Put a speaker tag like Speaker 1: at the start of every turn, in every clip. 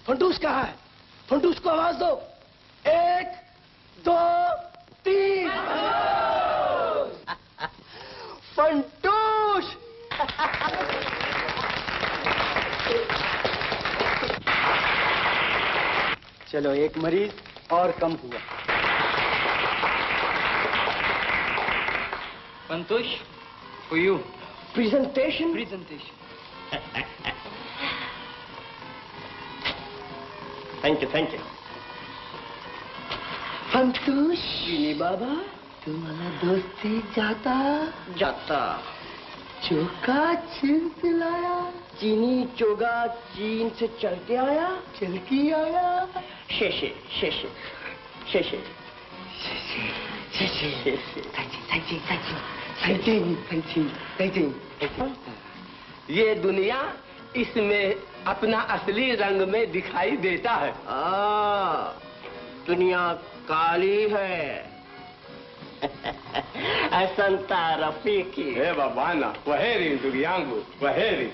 Speaker 1: फंटूस कहाँ है? फंटूस को आवाज दो। 1 2 3। फंटूस। चलो, एक मरीज और कम हुआ।
Speaker 2: Funtoosh, for you.
Speaker 1: Presentation.
Speaker 3: Thank you.
Speaker 1: Funtoosh, चीनी बाबा, तुम्हारा दोस्ती जाता। चोगा चीन से लाया। चीनी चोगा चीन से चल के आया। शेषे।
Speaker 3: ये दुनिया इसमें अपना असली रंग में दिखाई देता है। दुनिया काली है। संता रफीकी है बाबा ना वहेरी दुगियांगू वहेरी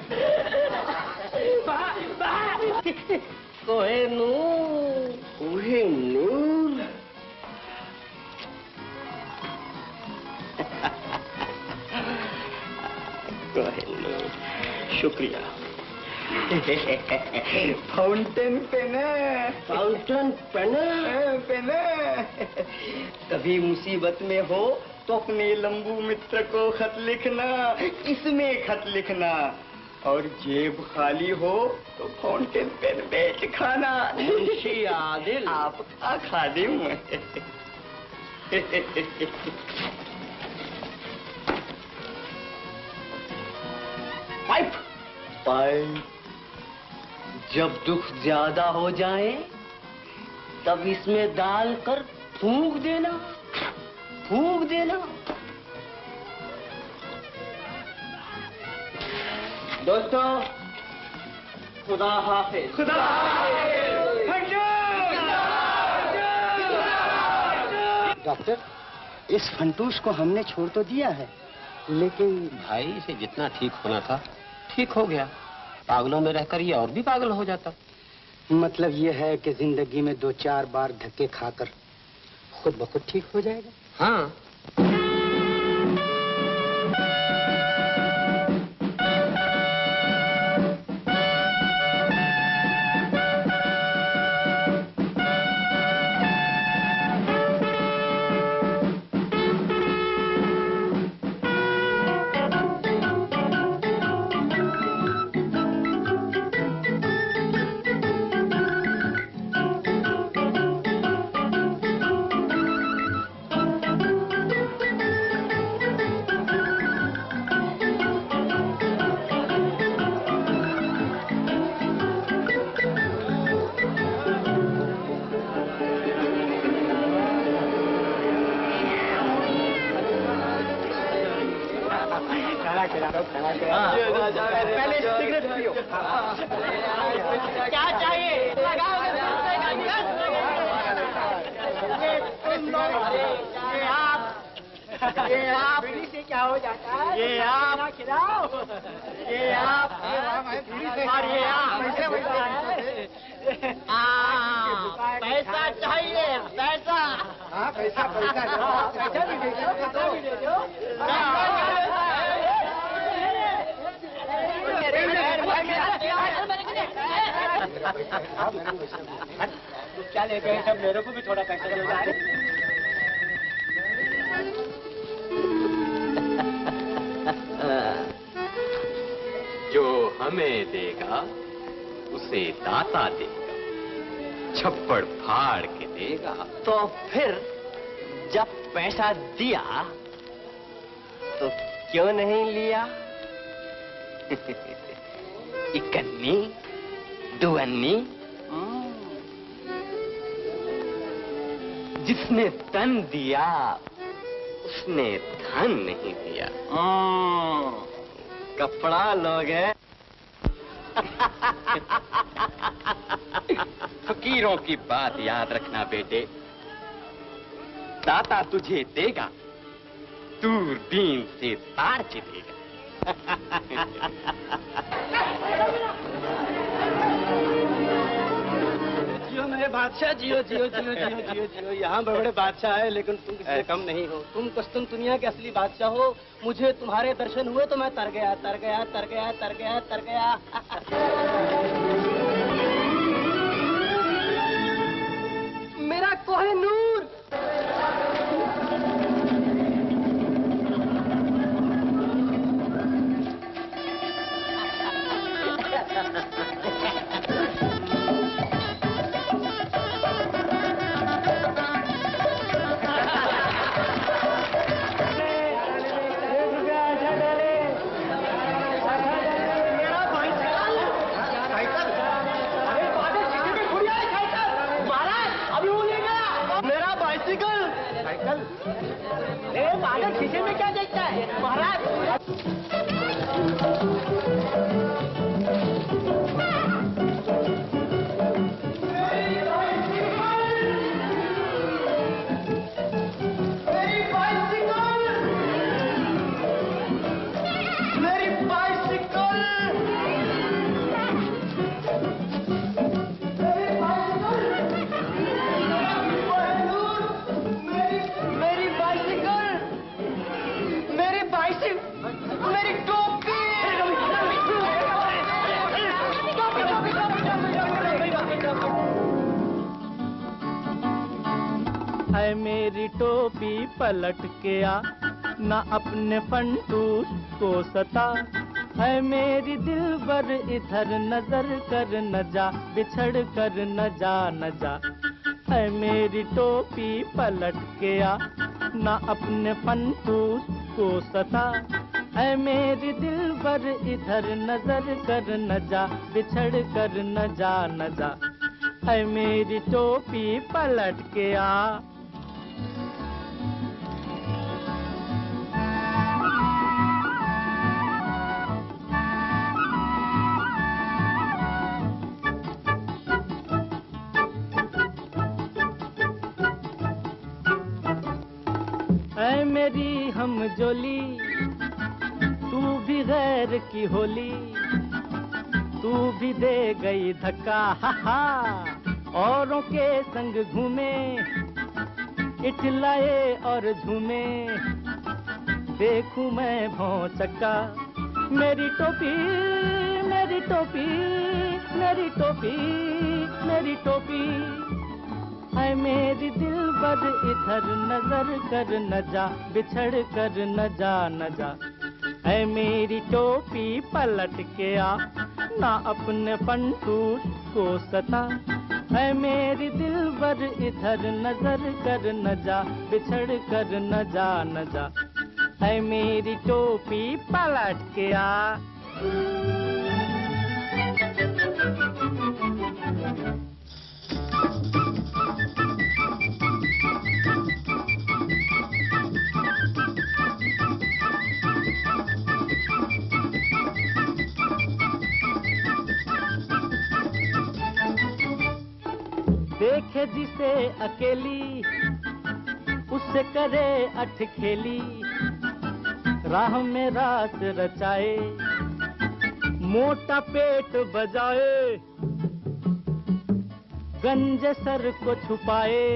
Speaker 3: कोहेनूर कोहेनूर शुक्रिया।
Speaker 1: Fountain pen. कभी मुसीबत में हो तो अपने लंबू मित्र को खत लिखना, इसमें खत लिखना। और जेब खाली हो तो फाउंटेन पेन बेच खाना।
Speaker 3: आदिल
Speaker 1: आपका खादिम। पाइप। जब दुख ज्यादा हो जाए तब इसमें डालकर फूंक देना। दोस्तों, खुदा हाफिज। डॉक्टर, इस फंटूस को हमने छोड़ तो दिया है, लेकिन
Speaker 3: भाई इसे जितना ठीक होना था ठीक हो गया। पागलों में रहकर ये और भी पागल हो जाता।
Speaker 1: मतलब ये है कि जिंदगी में 2-4 बार धक्के खाकर खुद ब खुद ठीक हो जाएगा।
Speaker 3: हाँ।
Speaker 1: पहले सिगरेट पियो। क्या चाहिए? ये आप से क्या हो जाता है? ये आप खिलाओ। ये आप और ये आप पैसा चाहिए। पैसा। हाँ, पैसा भी दे दो। क्या ले गए सब? मेरे को भी थोड़ा पैसा दे।
Speaker 3: जो हमें देगा उसे दाता देगा, छप्पड़ फाड़ के देगा।
Speaker 1: तो फिर जब पैसा दिया तो क्यों नहीं लिया? इकन्नी दुअन्नी। जिसने तन दिया
Speaker 3: उसने ध्यान नहीं दिया।
Speaker 1: कपड़ा लोगे?
Speaker 3: फकीरों की बात याद रखना बेटे, दाता तुझे देगा, दूरबीन से तार देगा।
Speaker 1: जियो मेरे बादशाह, जियो जियो जियो जियो जियो जियो। यहाँ बड़े बड़े बादशाह है, लेकिन तुम किसी कम नहीं हो। तुम कस्तून दुनिया के असली बादशाह हो। मुझे तुम्हारे दर्शन हुए तो मैं तर गया, तर गया, तर गया, तर गया, तर गया। मेरा कोहिनूर। शीशे में क्या देखता है महाराज?
Speaker 4: है मेरी टोपी पलट के आ, ना अपने फंटूस को सता। है मेरी दिलबर इधर नजर कर न जा, बिछड़ कर न जा न जा। है मेरी टोपी पलट के आ, ना अपने फंटूस को सता। है मेरी दिलबर इधर नजर कर न जा, बिछड़ कर न जा न जा। है मेरी टोपी पलट के आ। ऐ मेरी हम जोली, तू भी गैर की होली, तू भी दे गई धक्का। हा हा, औरों के संग घूमे, इठलाए और झूमे, देखूं मैं भौचक्का। मेरी टोपी, मेरी टोपी, मेरी टोपी, मेरी टोपी। है मेरी दिलबर इधर नजर कर न जा, बिछड़ कर न जा न जा। है मेरी टोपी पलट के आ, ना अपने फंटूस को सता। है मेरी दिलबर इधर नजर कर न जा, बिछड़ कर न जा न जा। है मेरी टोपी पलट के आ। देखे जिसे अकेली, उससे करे अटखेली। राह में रात रचाए, मोटा पेट बजाए, गंजे सर को छुपाए,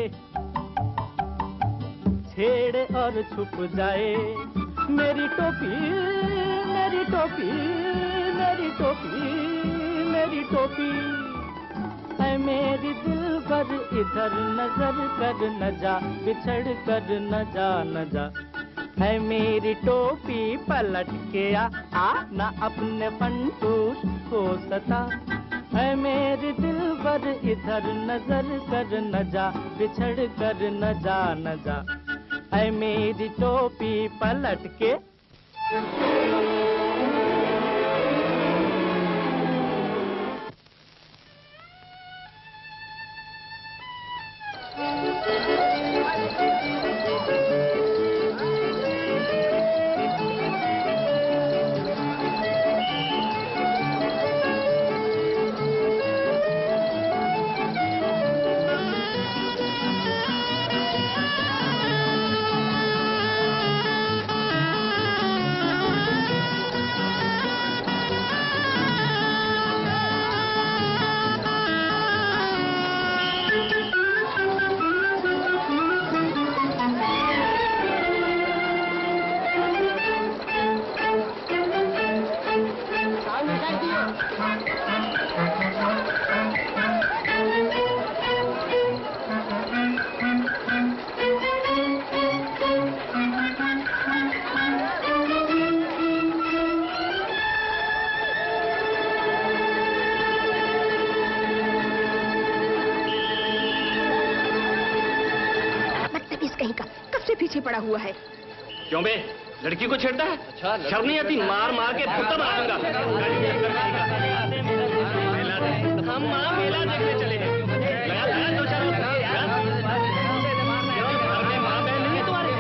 Speaker 4: छेड़े और छुप जाए। मेरी टोपी, मेरी टोपी, मेरी टोपी, मेरी टोपी। है मेरी दिलबर इधर नजर कर न जा, बिछड़ कर न जा न जा। है मेरी टोपी पलट के आ, ना अपने फंटूस को सता। है मेरी दिलबर इधर नजर कर न जा, बिछड़ कर न जा न जा। है मेरी टोपी पलट के।
Speaker 5: पड़ा हुआ है।
Speaker 2: क्यों बे, लड़की को छेड़ता है? अच्छा, शर्म नहीं आती? मार मार के धुत्ता बना दूंगा। हम वहाँ मेला देखने चले हैं। लगा लगा दो चार माँ बहन नहीं है तुम्हारे?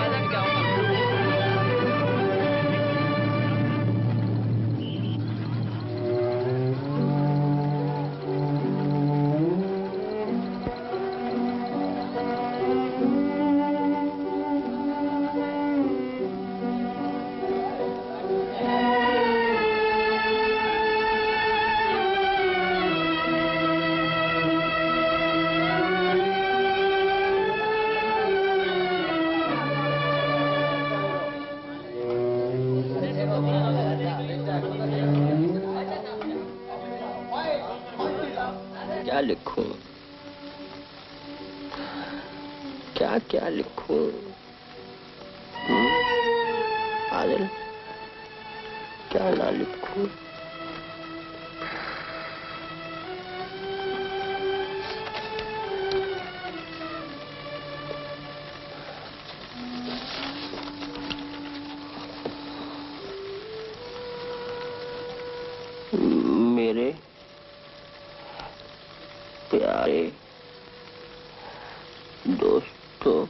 Speaker 1: क्या लिखूं? क्या लिखूं? आदिल, क्या ना लिखूं? मेरे प्यारे दोस्तों,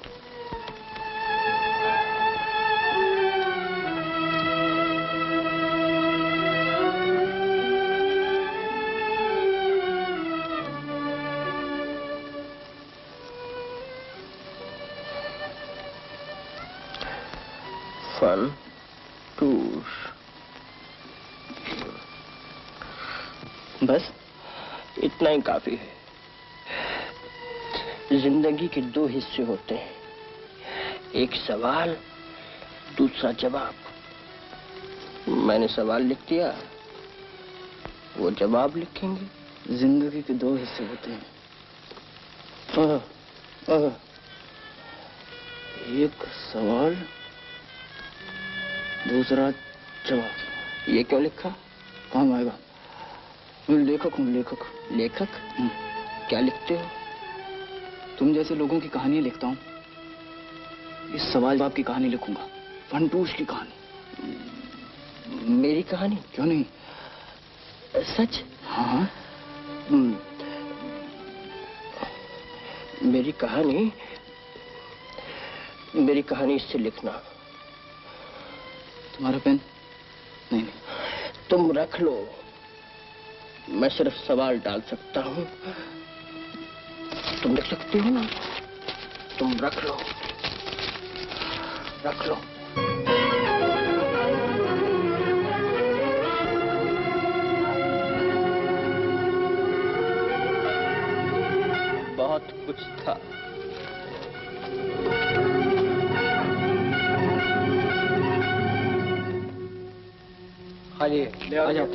Speaker 1: फंटूश। बस इतना ही काफी है। जिंदगी के दो हिस्से होते हैं, एक सवाल, दूसरा जवाब। मैंने सवाल लिख दिया, वो जवाब लिखेंगे। जिंदगी के दो हिस्से होते हैं, एक सवाल, दूसरा जवाब। ये क्यों लिखा? काम आएगा। मैं लेखक हूँ, लेखक। लेखक? क्या लिखते हो? तुम जैसे लोगों की कहानियां लिखता हूँ। इस सवाल जवाब की कहानी लिखूंगा, फंटूश की कहानी। मेरी कहानी? क्यों नहीं? सच? हाँ। मेरी कहानी इससे लिखना। तुम्हारा पेन? नहीं। तुम रख लो, मैं सिर्फ सवाल डाल सकता हूँ। तुम लिख सकती हो ना? तुम रख लो, रख लो। बहुत कुछ था। हाँ जी, आ जाओ।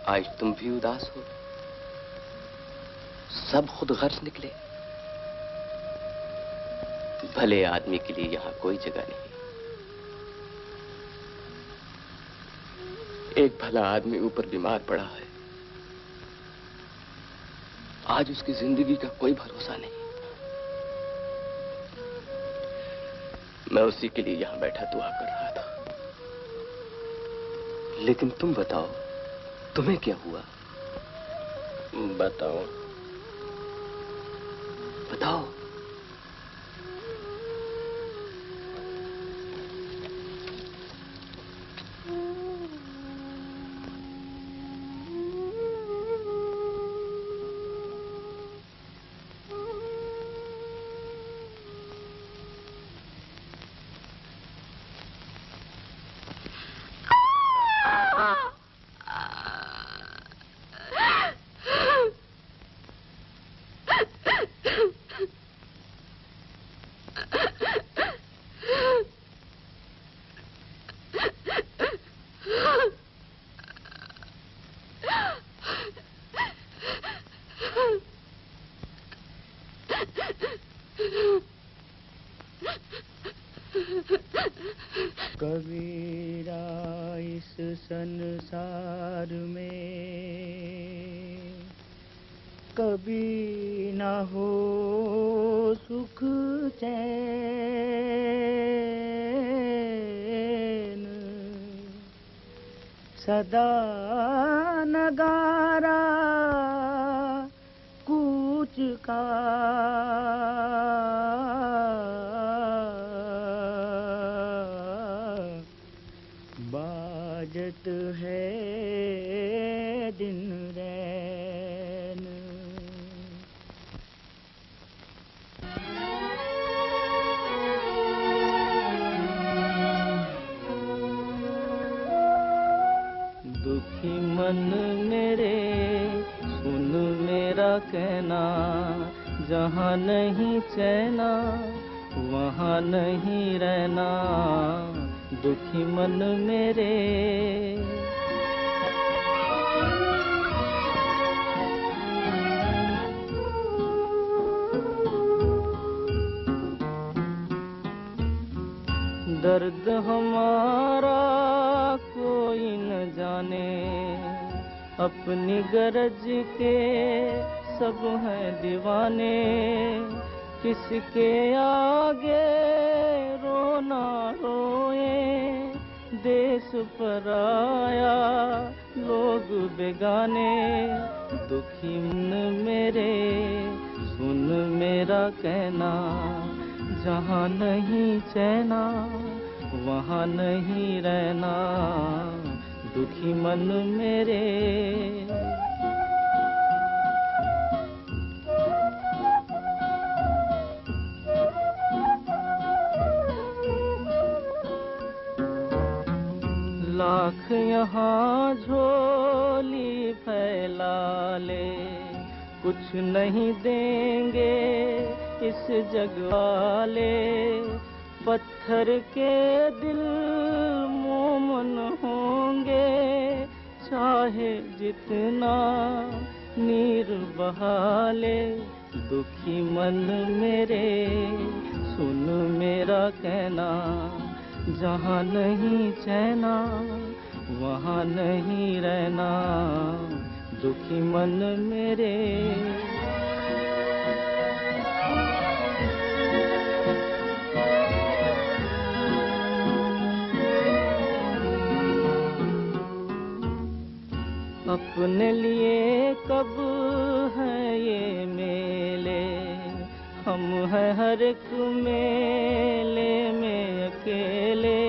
Speaker 1: आज तुम भी उदास हो। सब खुद गर्ज निकले। भले आदमी के लिए यहां कोई जगह नहीं। एक भला आदमी ऊपर बीमार पड़ा है। आज उसकी जिंदगी का कोई भरोसा नहीं। मैं उसी के लिए यहां बैठा दुआ कर रहा था। लेकिन तुम बताओ, तुम्हें क्या हुआ? बताओ, बताओ।
Speaker 4: कबीरा इस संसार में कभी ना हो सुख चैन, सदा नगारा कूच का बाजत है दिन रैन। दुखी मन मेरे सुन मेरा कहना, जहाँ नहीं चैना वहाँ नहीं रहना। दुखी मन मेरे दर्द हमारा कोई न जाने, अपनी गरज के सब हैं दीवाने। किसके आगे रोना रोए, देश पराया लोग बेगाने। दुखी मन मेरे सुन मेरा कहना, जहाँ नहीं चैना वहाँ नहीं रहना। दुखी मन मेरे लाख यहाँ झोली फैला ले, कुछ नहीं देंगे इस जग वाले। पत्थर के दिल मोमन होंगे, चाहे जितना नीर बहा ले। दुखी मन मेरे सुन मेरा कहना, जहाँ नहीं चैना वहाँ नहीं रहना। दुखी मन मेरे अपने लिए कब है ये मेले, हम हैं हर एक मेले में अकेले।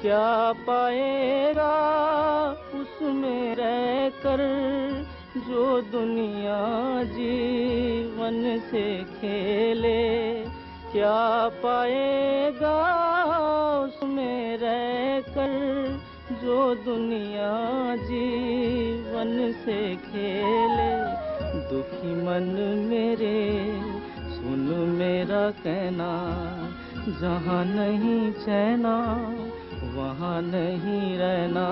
Speaker 4: क्या पाएगा उसमें रहकर जो दुनिया जीवन से खेले। क्या पाएगा उसमें रहकर जो दुनिया जीवन से खेले। दुखी मन मेरे सुन मेरा कहना, जहाँ नहीं चैना वहाँ नहीं रहना।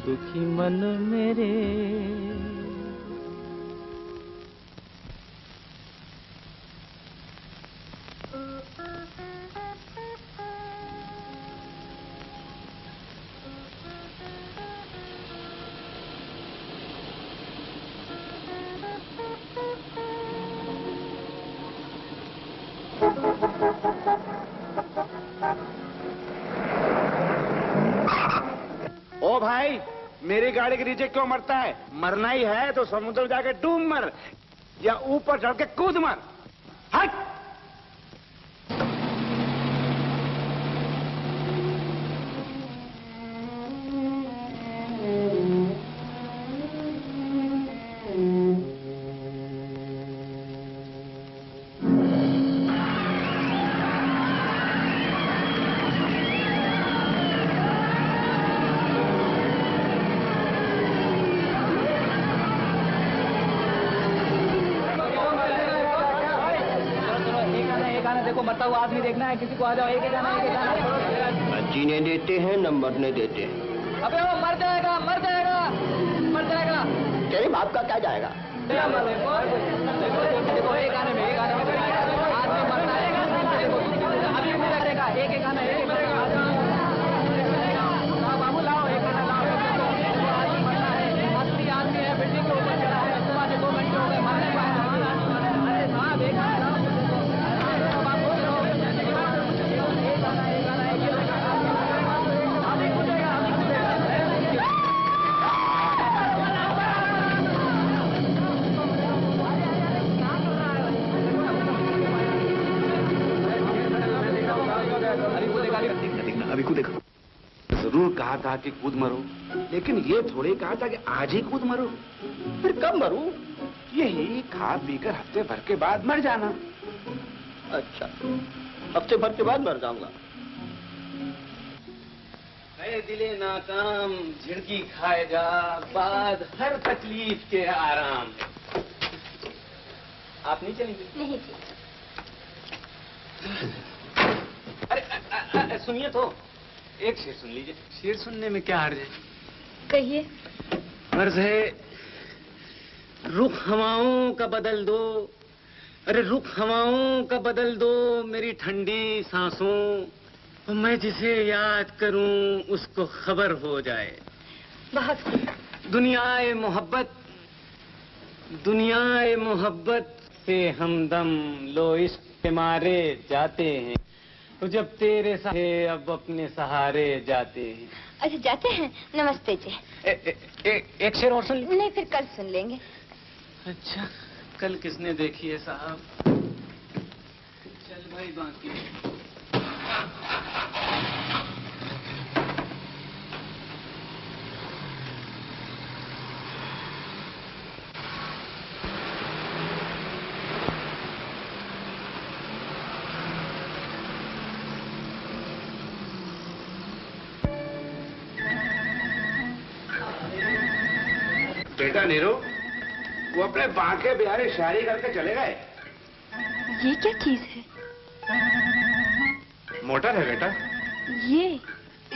Speaker 4: दुखी मन मेरे
Speaker 2: ओ भाई, मेरी गाड़ी के नीचे क्यों मरता है? मरना ही है तो समुद्र में जाके डूब मर या ऊपर चढ़ के कूद मर। हट!
Speaker 4: देखो मरता हुआ आदमी देखना है, किसी को आ जाओ, एक ही गाना, एक ही गाना।
Speaker 1: जीने देते हैं न मरने देते हैं।
Speaker 4: अबे वो मर जाएगा, मर जाएगा, मर जाएगा।
Speaker 1: तेरे बाप का क्या जाएगा?
Speaker 4: देखो एक गाने में आदमी मरता है, अभी एक गाना, एक गाना।
Speaker 2: अभी कूदेगा। जरूर कहा था कि कूद मरो, लेकिन ये थोड़ी कहा था कि आज ही कूद मरो। फिर कब मरो? यही खा पीकर हफ्ते भर के बाद मर जाना।
Speaker 1: अच्छा, हफ्ते भर के बाद मर जाऊंगा।
Speaker 3: दिले नाकाम झिड़की खाएगा, बाद हर तकलीफ के आराम। आप नहीं चलेंगे?
Speaker 5: नहीं जी।
Speaker 3: अरे सुनिए तो, एक शेर सुन लीजिए। शेर सुनने में क्या हर्ज है?
Speaker 5: कहिए।
Speaker 3: अर्ज है, रुख हवाओं का बदल दो, अरे रुख हवाओं का बदल दो मेरी ठंडी सांसों, मैं जिसे याद करूं उसको खबर हो जाए।
Speaker 5: बहुत
Speaker 3: दुनियाए मोहब्बत, दुनियाए मोहब्बत से हमदम लो इश्क के मारे जाते हैं, तो जब तेरे सहारे अब अपने सहारे जाते हैं।
Speaker 5: अच्छा जाते हैं, नमस्ते जी।
Speaker 3: एक शेर और सुन लीजिए।
Speaker 5: नहीं, फिर कल सुन लेंगे।
Speaker 3: अच्छा, कल किसने देखी है साहब? चल भाई बाकी।
Speaker 2: बेटा नीरू, वो अपने बांके बिहारी शायरी करके चले गए।
Speaker 5: ये क्या चीज है?
Speaker 2: मोटर है बेटा।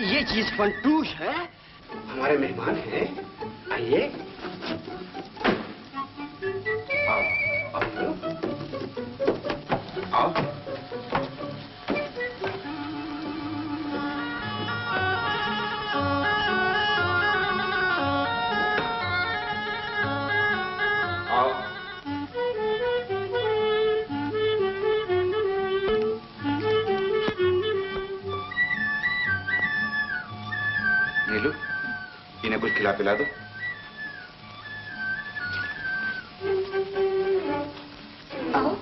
Speaker 1: ये चीज फंटूश है।
Speaker 2: हमारे मेहमान हैं, आइए। आओ, आओ, आओ। नीलू, इन्हें कुछ खिला पिला दो।
Speaker 5: आओ।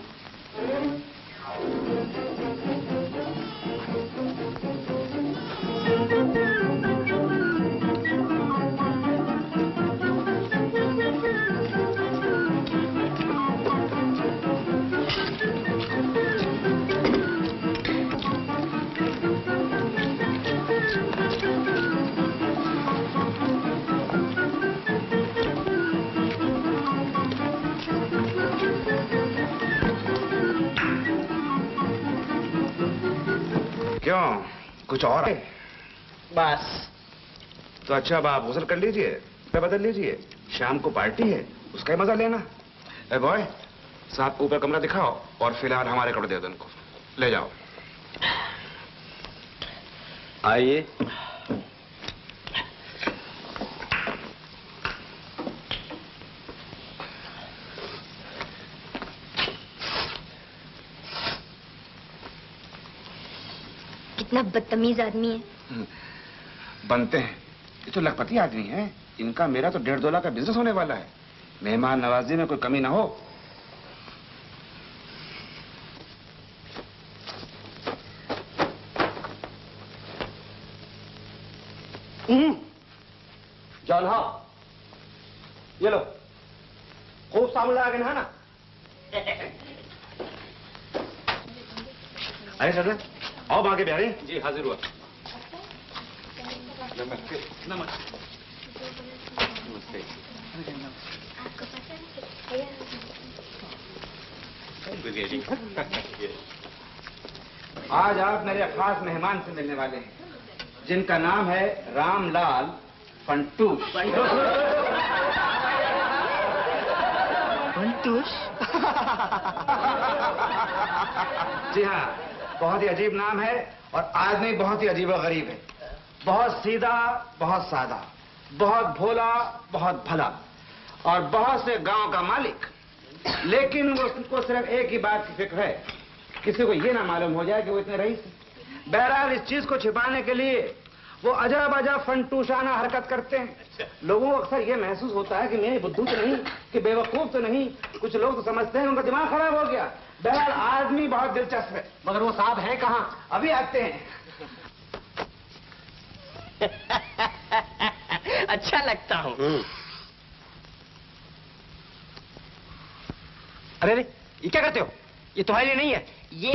Speaker 2: क्यों, कुछ और है?
Speaker 1: बस।
Speaker 2: तो अच्छा, अब आप गुसल कर लीजिए, बदल लीजिए, शाम को पार्टी है, उसका ही मजा लेना। ए बॉय, साहब को ऊपर कमरा दिखाओ और फिलहाल हमारे कपड़े दे दो इनको, ले जाओ।
Speaker 3: आइए।
Speaker 5: कितना बदतमीज आदमी है।
Speaker 2: बनते हैं, ये तो लखपति आदमी है। इनका मेरा तो 1.5-2 लाख का बिजनेस होने वाला है। मेहमान नवाजी में कोई कमी ना हो।
Speaker 1: जॉन हाँ, ये लो, खूब साबुन लगा के नहाना।
Speaker 2: अरे सर, आओ बांके बिहारी।
Speaker 3: जी हाजिर हुआ। नमस्ते। नमस्ते। नमस्ते।
Speaker 2: आज आप मेरे खास मेहमान से मिलने वाले हैं, जिनका नाम है रामलाल फंटूश।
Speaker 1: फंटूश?
Speaker 2: जी हाँ, बहुत ही अजीब नाम है और आदमी बहुत ही अजीब और गरीब है। बहुत सीधा, बहुत सादा, बहुत भोला, बहुत भला और बहुत से गांव का मालिक। लेकिन वो उसको सिर्फ एक ही बात की फिक्र है, किसी को ये ना मालूम हो जाए कि वो इतने रईस हैं। बहरहाल इस चीज को छिपाने के लिए वो अजब अजब फंटूशाना हरकत करते हैं। लोगों को अक्सर ये महसूस होता है कि मैं बुद्धू तो नहीं, कि बेवकूफ तो नहीं। कुछ लोग तो समझते हैं उनका दिमाग खराब हो गया। बहरहाल आदमी बहुत दिलचस्प है।
Speaker 1: मगर वो साहब हैं कहाँ?
Speaker 2: अभी आते हैं।
Speaker 1: अच्छा लगता हूँ।
Speaker 3: अरे अरे, ये क्या करते हो? ये तुम्हारे लिए नहीं है।
Speaker 1: ये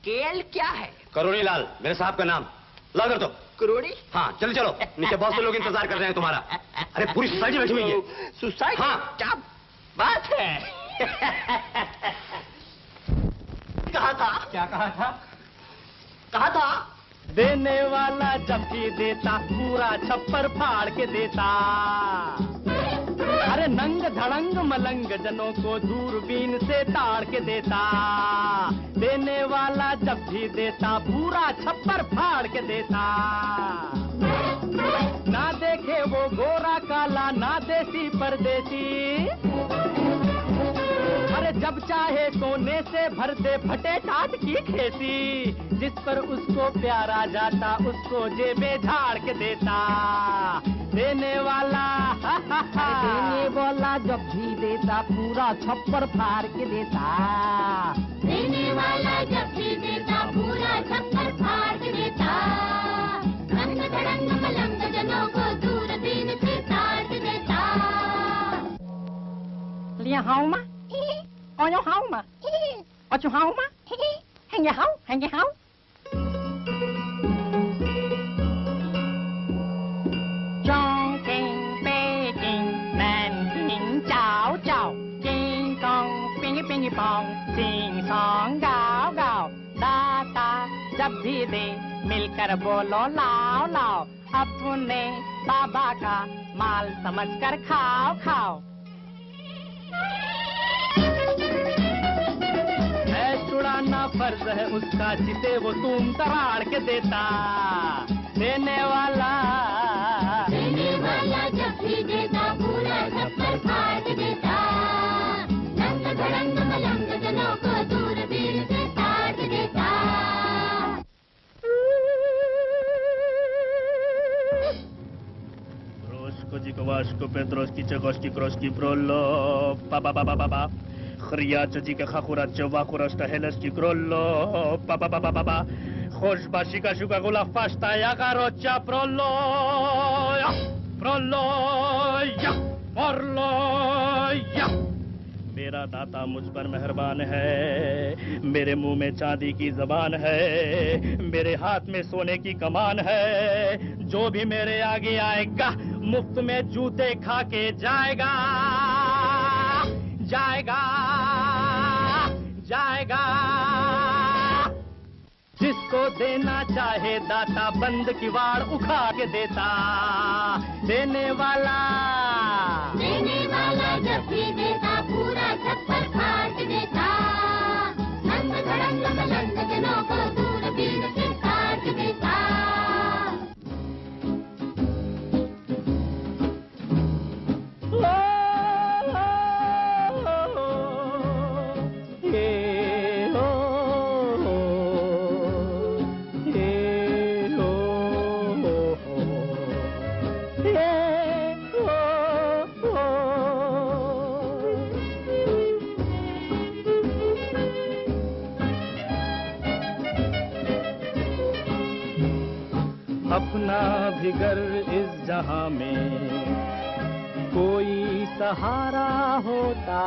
Speaker 1: केल क्या है?
Speaker 3: करोड़ी लाल, मेरे साहब का नाम। ला कर दो।
Speaker 1: करोड़ी?
Speaker 3: हाँ, चलो चलो, नीचे बहुत से लोग इंतजार कर रहे हैं तुम्हारा। अरे पूरी सोसाइटी बैठी हुई है।
Speaker 1: सोसाइटी?
Speaker 3: हाँ।
Speaker 1: क्या बात है? कहा था?
Speaker 3: क्या कहा था?
Speaker 1: कहा था?
Speaker 4: देने वाला जब भी देता पूरा छप्पर फाड़ के देता। अरे नंग धड़ंग मलंग जनों को दूरबीन से ताड़ के देता। देने वाला जब भी देता पूरा छप्पर फाड़ के देता। ना देखे वो गोरा काला ना देसी परदेसी। अरे जब चाहे सोने से भर दे फटे टाट की खेती। जिस पर उसको प्यारा जाता उसको जेबे झाड़ के देता। देने वाला देने वाला जब भी देता पूरा छप्पर फाड़ के देता।
Speaker 6: देने वाला जब भी देता पूरा छप्पर फाड़ के देता। रंग धड़ंग मलंग जनों को दूरबीन से ताड़ के देता।
Speaker 4: लिया हाउ मा ओयो हाउ मा ओचो हाउ मा हेंगे how Chongqing, Beijing, Nanjing, Chao Chao, King Kong, Pingy Pingy Pong, Sing Song, Gao Gao, Da Da, जब भी दे मिलकर बोलो लाओ लाओ। अपने बाबा का माल समझकर खाओ खाओ। छुड़ाना फर्ज है उसका जिसे वो तुम तराड़ के देता। देने वाला
Speaker 6: जब भी देता पूरा छप्पर फाड़ के देता। रंग धड़ंग मलंग जनों को दूरबीन से ताड़ के देता।
Speaker 4: Roszkodzik a vászko, Petroszki, Csegoszki, Kroszki, Prollo, pa-pa-pa-pa-pa-pa. Chriácsodik a chakurácsa, Vakurasta, Heleszki, Krollo, pa-pa-pa-pa-pa-pa. Choszbasi, Kasuka, Gula, Fasta, Jakarocsa, Prollo, Prollo, Prollo, मेरा दाता मुझ पर मेहरबान है। मेरे मुंह में चांदी की जबान है। मेरे हाथ में सोने की कमान है। जो भी मेरे आगे आएगा मुफ्त में जूते खा के जाएगा जाएगा जाएगा। जिसको देना चाहे दाता बंद किवाड़ उखाड़ के देता। देने वाला
Speaker 6: जब भी देता पूरा छप्पर फाड़ के देता। रंग धड़ंग मलंग जनों को दूरबीन से ताड़ के देता।
Speaker 4: अपना भी घर इस जहां में कोई सहारा होता।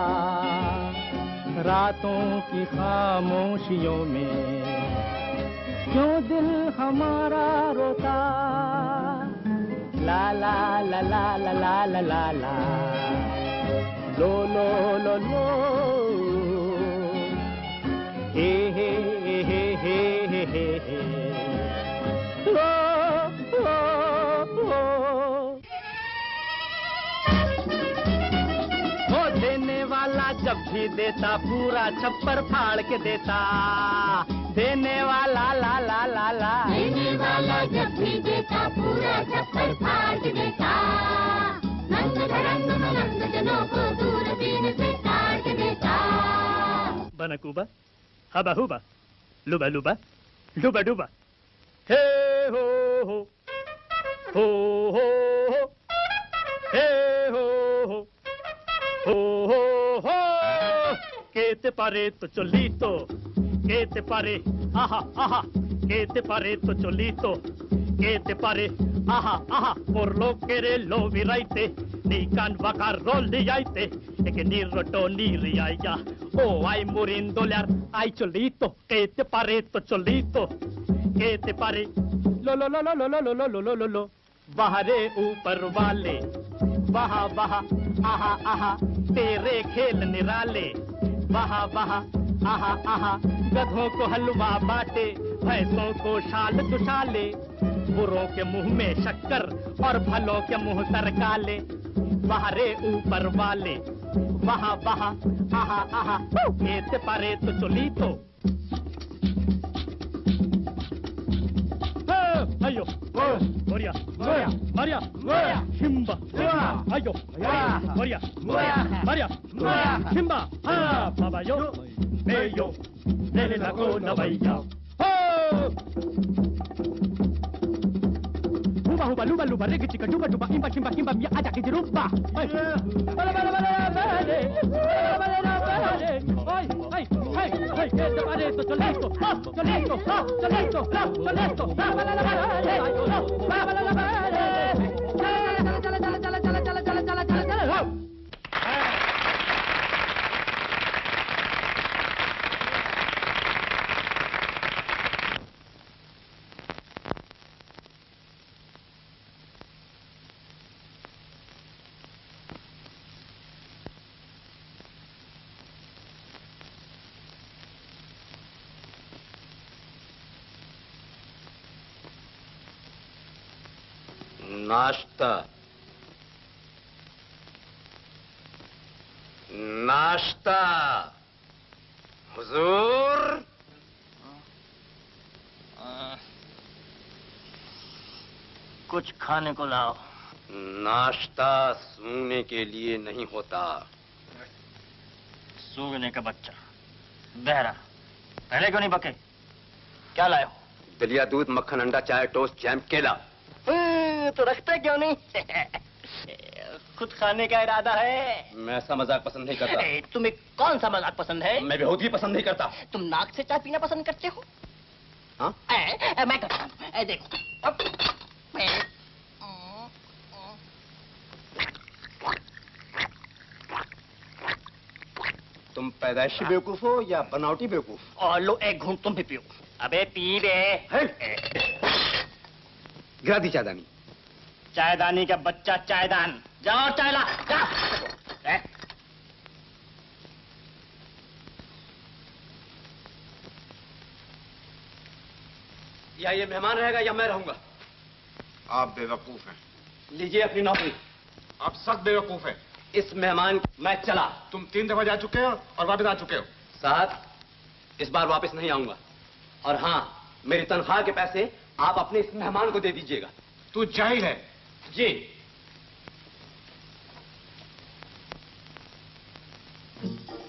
Speaker 4: रातों की खामोशियों में क्यों दिल हमारा रोता। ला ला ला ला ला ला ला ला ला लो लो लो लो हे हे हे हे हे हे हे लो देने वाला जब भी देता पूरा छप्पर फाड़ के देता। देने वाला ला ला ला ला
Speaker 6: देने वाला जब भी देता पूरा छप्पर फाड़ के देता। रंग धड़ंग मलंग जनों को दूरबीन से ताड़ के देता।
Speaker 4: Banakuba, haba huba, luba luba, luba duba. He ho ho, ho ho ho, he ho ho, ho ho ho. Que te pare to cholito, que te pare, aha aha, que te pare to cholito, que te pare aha, aha, por lo que lo viraite, ni can vacar rolli aite, e que ni roto ni riaya. Oh, ay, murindolear, ay, cholito, que te pare, to cholito, que te pare. Lo, lo, lo, lo, lo, lo, lo, lo, lo, lo, lo. बाहरे ऊपर वाले वहा वहा आहा आहा तेरे खेल निराले वहा वहा आहा आहा गधों को हलवा बांटे भैंसों को शाल दुशाले बुरों के मुंह में शक्कर और भलों के मुंह तरकाले बाहरे ऊपर वाले वहा वहा आहा आहा एते पारे तो चली तो ayo, Moria, Moria, Maria, Moria, Shimba, ayo, Moria, Moria, Maria, Moria, Shimba, ah, Baba yo, Beyo, Nele la Gona Baya, oh! Huba, huba, luba, luba, regi, chica, duba, duba, imba, chimba, kimba, mia, aja, kijiruba, ay, bala, bala, bala, bala, ay, ay, ay, ay, que te pare, to solito, solito, solito, solito, bala, bala, bala,
Speaker 3: नाश्ता नाश्ता हुजूर
Speaker 1: कुछ खाने को लाओ।
Speaker 3: नाश्ता सूंघने के लिए नहीं होता।
Speaker 1: सूंघने का बच्चा बहरा पहले क्यों नहीं बके? क्या लाए हो?
Speaker 3: दलिया, दूध, मक्खन, अंडा, चाय, टोस्ट, जैम, केला।
Speaker 1: तो रखता क्यों नहीं? खुद खाने का इरादा है?
Speaker 3: मैं ऐसा मजाक पसंद नहीं करता।
Speaker 1: तुम्हें कौन सा मजाक पसंद है?
Speaker 3: मैं बहुत ही पसंद नहीं करता।
Speaker 1: तुम नाक से चाय पीना पसंद करते हो?
Speaker 3: हाँ?
Speaker 1: मैं करता हूँ। देखो
Speaker 3: तुम पैदाइशी बेवकूफ हो या बनावटी बेवकूफ?
Speaker 1: और लो एक घूंट तुम भी पियो। अबे पी बे।
Speaker 3: गिरा दी चायदानी।
Speaker 1: चायदानी का बच्चा चायदान। जाओ चाय ला। जा।
Speaker 3: या ये मेहमान रहेगा या मैं रहूंगा?
Speaker 2: आप बेवकूफ हैं।
Speaker 3: लीजिए अपनी नौकरी।
Speaker 2: आप सख्त बेवकूफ हैं।
Speaker 3: इस मेहमान मैं चला।
Speaker 2: तुम 3 दफा जा चुके हो और वापस आ चुके हो।
Speaker 3: साहब, इस बार वापस नहीं आऊंगा। और हाँ, मेरी तनख्वाह के पैसे आप अपने इस मेहमान को दे दीजिएगा।
Speaker 2: तू जाहिल है।
Speaker 3: जी।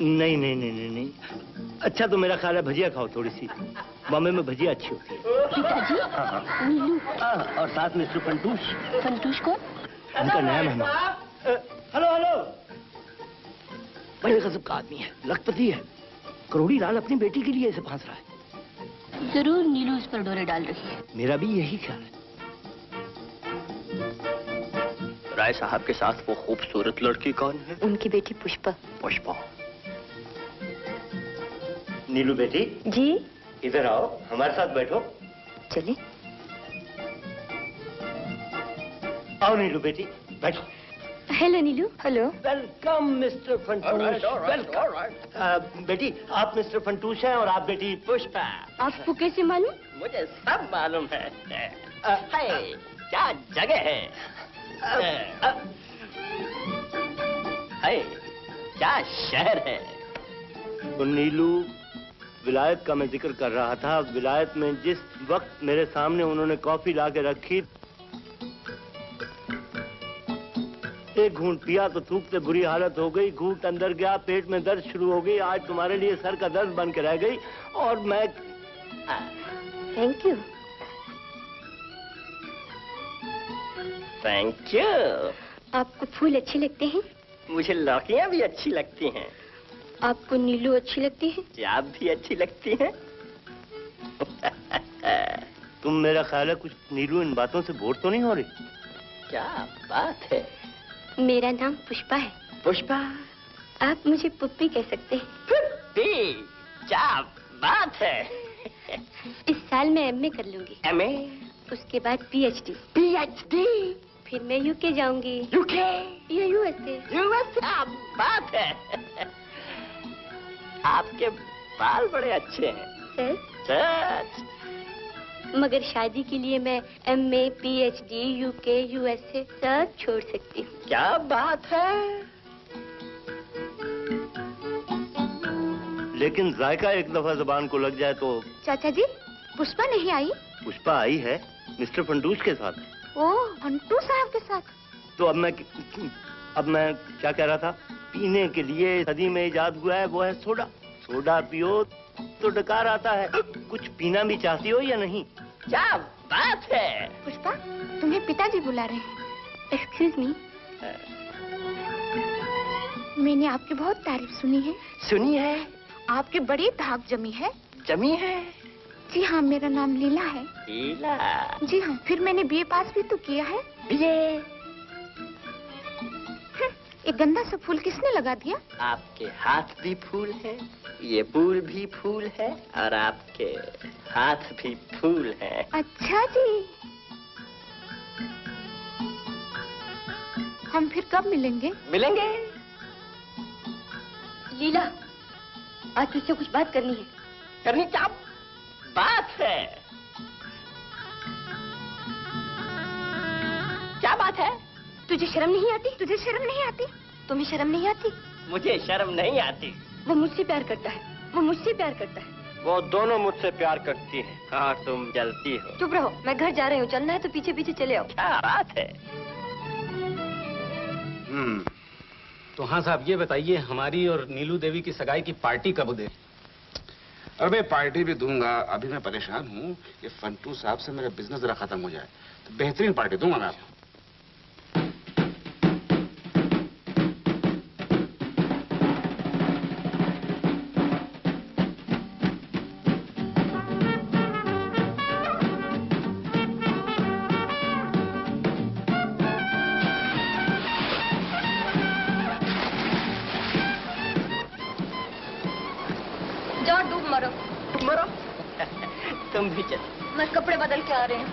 Speaker 1: नहीं नहीं नहीं नहीं नहीं। अच्छा तो मेरा ख्याल है भजिया खाओ थोड़ी सी। बॉम्बे में भजिया अच्छी होती है।
Speaker 5: पिताजी, नीलू।
Speaker 1: और साथ में फंटूश।
Speaker 5: फंटूश कौन?
Speaker 1: उनका नया मेहमान। Hello hello. बड़े गजब का आदमी है, लखपति है। करोड़ी लाल अपनी बेटी के लिए इसे फांस रहा है।
Speaker 5: जरूर नीलू इस पर डोरे डाल रही है।
Speaker 1: मेरा भी यही ख्याल है।
Speaker 7: राय साहब के साथ वो खूबसूरत लड़की कौन है?
Speaker 5: उनकी बेटी पुष्पा।
Speaker 7: पुष्पा। नीलू बेटी
Speaker 5: जी।
Speaker 7: इधर आओ, हमारे साथ बैठो।
Speaker 5: चलिए।
Speaker 7: आओ नीलू बेटी, बैठो।
Speaker 5: हेलो नीलू। हेलो।
Speaker 1: Welcome mister Funtoosh. बेटी आप मिस्टर फंटूश हैं और आप बेटी पुष्पा।
Speaker 5: आपको कैसे मालूम?
Speaker 1: मुझे सब मालूम है। क्या जगह है? क्या शहर है?
Speaker 7: तो नीलू, विलायत का मैं जिक्र कर रहा था। विलायत में जिस वक्त मेरे सामने उन्होंने कॉफी ला के रखी, एक घूंट पिया तो थूक से बुरी हालत हो गई। घूंट अंदर गया, पेट में दर्द शुरू हो गई। आज तुम्हारे लिए सर का दर्द बन के रह गई। और मैं
Speaker 5: थैंक यू।
Speaker 1: Thank you.
Speaker 5: आपको फूल अच्छे लगते हैं?
Speaker 1: मुझे लड़कियां भी अच्छी लगती हैं।
Speaker 5: आपको नीलू अच्छी लगती है?
Speaker 1: आप भी अच्छी लगती हैं।
Speaker 7: तुम मेरा ख्याल है कुछ नीलू इन बातों से बोर तो नहीं हो रही?
Speaker 1: क्या बात है।
Speaker 5: मेरा नाम पुष्पा है।
Speaker 1: पुष्पा?
Speaker 5: आप मुझे पुप्पी कह सकते हैं।
Speaker 1: पुप्पी? क्या बात है।
Speaker 5: इस साल मैं एमए कर लूंगी।
Speaker 1: एमए?
Speaker 5: उसके बाद पीएचडी।
Speaker 1: पीएचडी?
Speaker 5: फिर मैं यूके जाऊंगी।
Speaker 1: यूके?
Speaker 5: या यूएसए।
Speaker 1: यूएसए? क्या बात है। आपके बाल बड़े अच्छे हैं।
Speaker 5: सच? मगर शादी के लिए मैं एमए, पीएचडी, यूके, यूएसए सब छोड़ सकती हूँ।
Speaker 1: क्या बात है।
Speaker 7: लेकिन जायका एक दफा जुबान को लग जाए तो।
Speaker 8: चाचा जी, पुष्पा नहीं आई?
Speaker 7: पुष्पा आई है, मिस्टर फंटूश के साथ।
Speaker 8: ओह, फंटू साहब के साथ।
Speaker 7: तो अब मैं क्या कह रहा था? पीने के लिए सदी में इजाद हुआ है वो है सोडा। सोडा पियो तो डकार आता है। कुछ पीना भी चाहती हो या नहीं?
Speaker 1: क्या बात है।
Speaker 8: पुष्पा, तुम्हें पिताजी बुला रहे हैं।
Speaker 5: Excuse me.
Speaker 8: मैंने आपकी बहुत तारीफ सुनी है।
Speaker 1: सुनी है?
Speaker 8: आपकी बड़ी धाक जमी है।
Speaker 1: जमी है?
Speaker 8: जी हाँ, मेरा नाम लीला है।
Speaker 1: लीला?
Speaker 8: जी हाँ, फिर मैंने बीए पास भी तो किया है।
Speaker 1: बीए?
Speaker 8: एक गंदा सा फूल किसने लगा दिया?
Speaker 1: आपके हाथ भी फूल है, ये फूल भी फूल है, और आपके हाथ भी फूल है।
Speaker 8: अच्छा जी। हम फिर कब मिलेंगे?
Speaker 1: मिलेंगे।
Speaker 5: लीला, आज तुझसे कुछ बात करनी है।
Speaker 1: करनी? क्या बात है। क्या बात है?
Speaker 5: तुझे शर्म नहीं आती?
Speaker 8: तुझे शर्म नहीं आती?
Speaker 5: तुम्हें शर्म नहीं आती?
Speaker 1: मुझे शर्म नहीं आती।
Speaker 5: वो मुझसे प्यार करता है। वो मुझसे प्यार करता है।
Speaker 1: वो दोनों मुझसे प्यार करती हैं। हाँ, तुम जलती हो।
Speaker 5: चुप रहो, मैं घर जा रही हूँ। चलना है तो पीछे पीछे चले आओ।
Speaker 1: क्या बात है।
Speaker 3: तो हाँ साहब, ये बताइए हमारी और नीलू देवी की सगाई की पार्टी कब दे?
Speaker 2: अरे पार्टी भी दूंगा। अभी मैं परेशान हूँ कि फंटू साहब से मेरा बिजनेस जरा खत्म हो जाए तो बेहतरीन पार्टी दूंगा मैं आपको।
Speaker 1: तुम भी चलो।
Speaker 5: मैं कपड़े बदल के आ रही हूँ।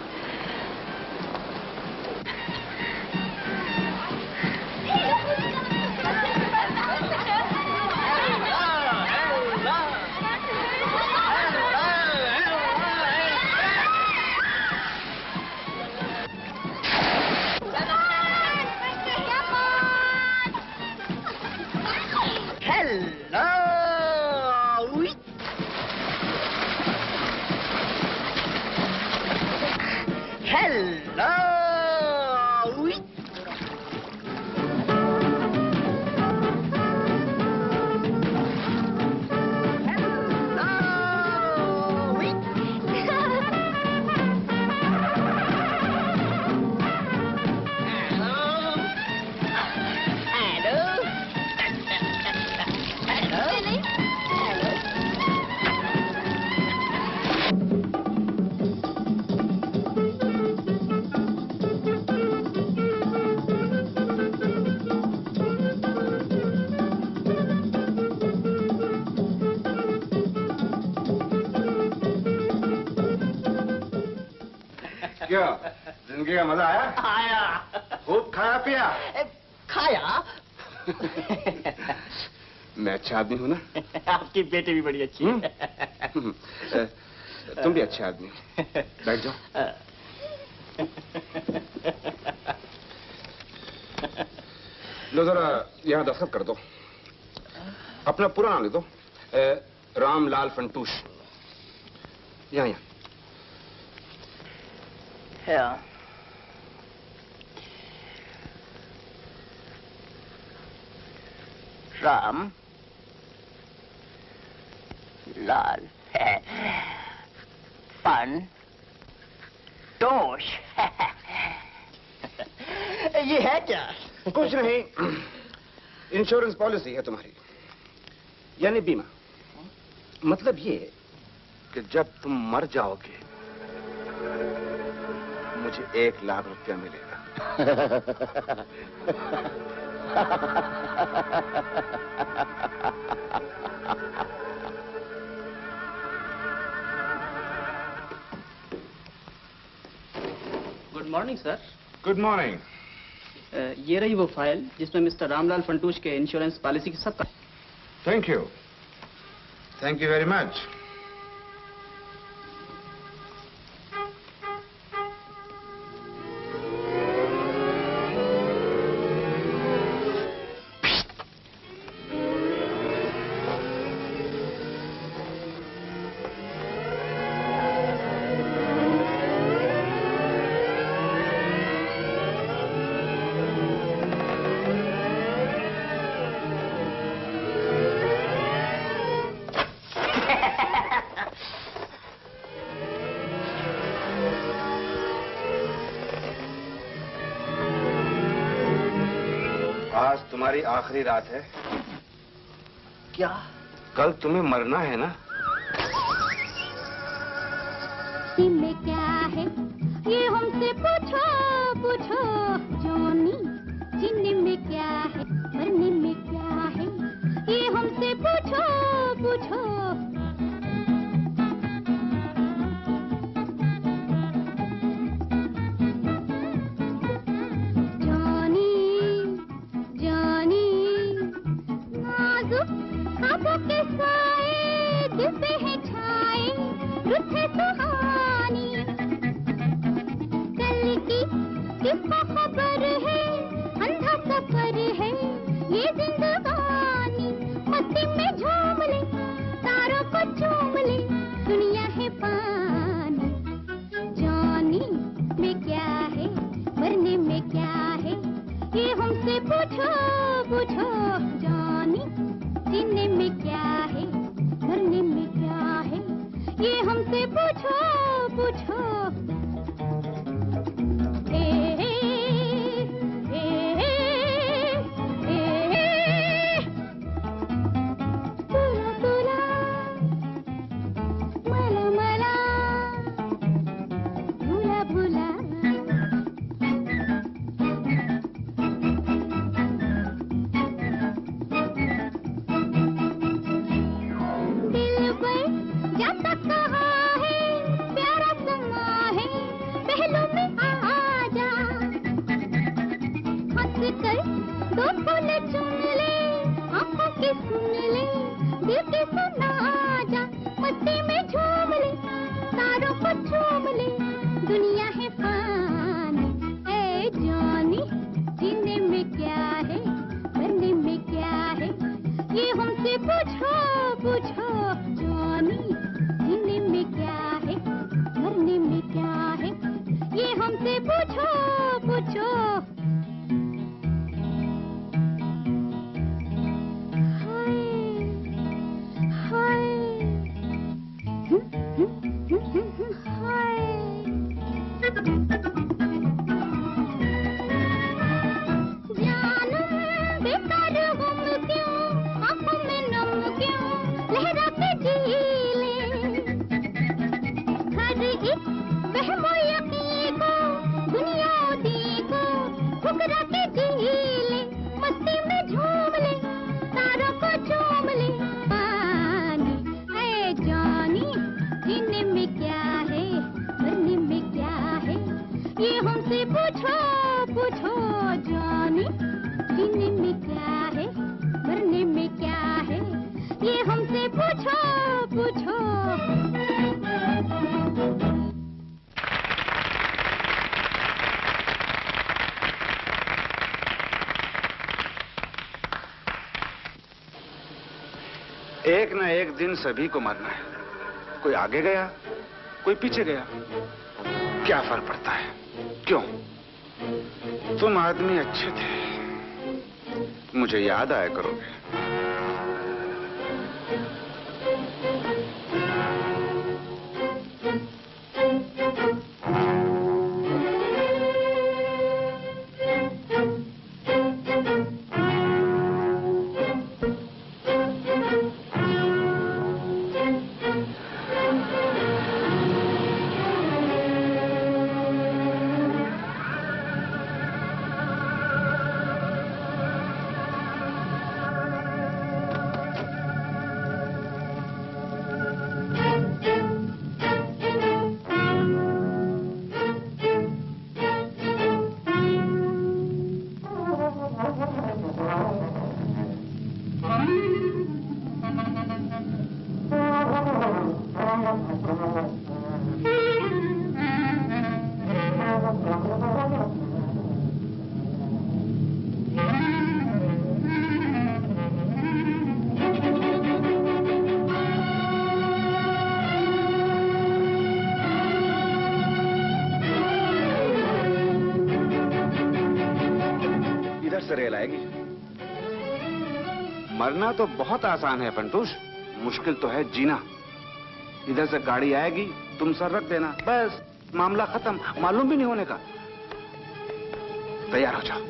Speaker 2: क्या जिंदगी का मजा आया?
Speaker 1: आया।
Speaker 2: खूब खाया पिया?
Speaker 1: खाया।
Speaker 2: मैं अच्छा आदमी हूँ ना?
Speaker 1: आपकी बेटी भी बड़ी अच्छी है।
Speaker 2: तुम भी अच्छे आदमी हो। बैठ जाओ। लो जरा यहाँ दस्तखत कर दो। अपना पूरा नाम लिख दो। रामलाल फंटूश। यहाँ यहाँ।
Speaker 1: राम लाल है फन टोश। ये है क्या?
Speaker 2: कुछ नहीं, इंश्योरेंस पॉलिसी है तुम्हारी, यानी बीमा। मतलब ये कि जब तुम मर जाओगे मुझे 1 लाख रुपया मिलेगा।
Speaker 9: Good morning sir.
Speaker 2: Good morning.
Speaker 9: ये रही वो फाइल जिसमें मिस्टर रामलाल फंटूश के इंश्योरेंस पॉलिसी की सब।
Speaker 2: Thank you very much. आज तुम्हारी आखिरी रात है।
Speaker 1: क्या?
Speaker 2: कल तुम्हें मरना है ना?
Speaker 6: में क्या है ये हमसे पूछो पूछो जॉनी। जीने में क्या है मरने में क्या है ये हमसे पूछो पूछो। के साए दिल पे है छाए रुत है सुहानी। कल की किसको खबर है अंधा सफर है ये जिंदगानी। मस्ती में झूम ले तारों को चूम ले दुनिया है पानी। जानी में क्या है मरने में क्या है ये हमसे पूछो पूछो। जानी जीने में क्या है मरने में क्या है ये हमसे पूछो पूछो। तुला मला मला भुला भुला। जाता कहाँ है प्यारा समा है पहलों में आ जा। हंस कर 2 फूल चुन ले आंखों की सुन ले दिल की सुना जा। मस्ती में झूम ले तारों को चूम ले दुनिया है पानी। ए जानी जीने में क्या है मरने में क्या है ये हमसे पूछो पूछो। जानी जीने में क्या है मरने में क्या है ये हमसे पूछो पूछो। हाय हाय जानम बेकार गुम क्यों आंखों में नम क्यों लहरा के जी एक वहमो यकीन को दुनिया देखो ठुकरा के जी ले मस्ती में झूम ले तारों को चूम ले पानी। ऐ जानी जीने में क्या है मरने में क्या है ये हमसे पूछो पूछो। जानी जीने में क्या है मरने में क्या है ये हमसे पूछो पूछो।
Speaker 2: एक न एक दिन सभी को मरना है। कोई आगे गया कोई पीछे गया, क्या फर्क पड़ता है? क्यों? तुम आदमी अच्छे थे, मुझे याद आया करोगे। रेल आएगी। मरना तो बहुत आसान है फंटूश, मुश्किल तो है जीना। इधर से गाड़ी आएगी, तुम सर रख देना, बस मामला खत्म, मालूम भी नहीं होने का। तैयार हो जाओ।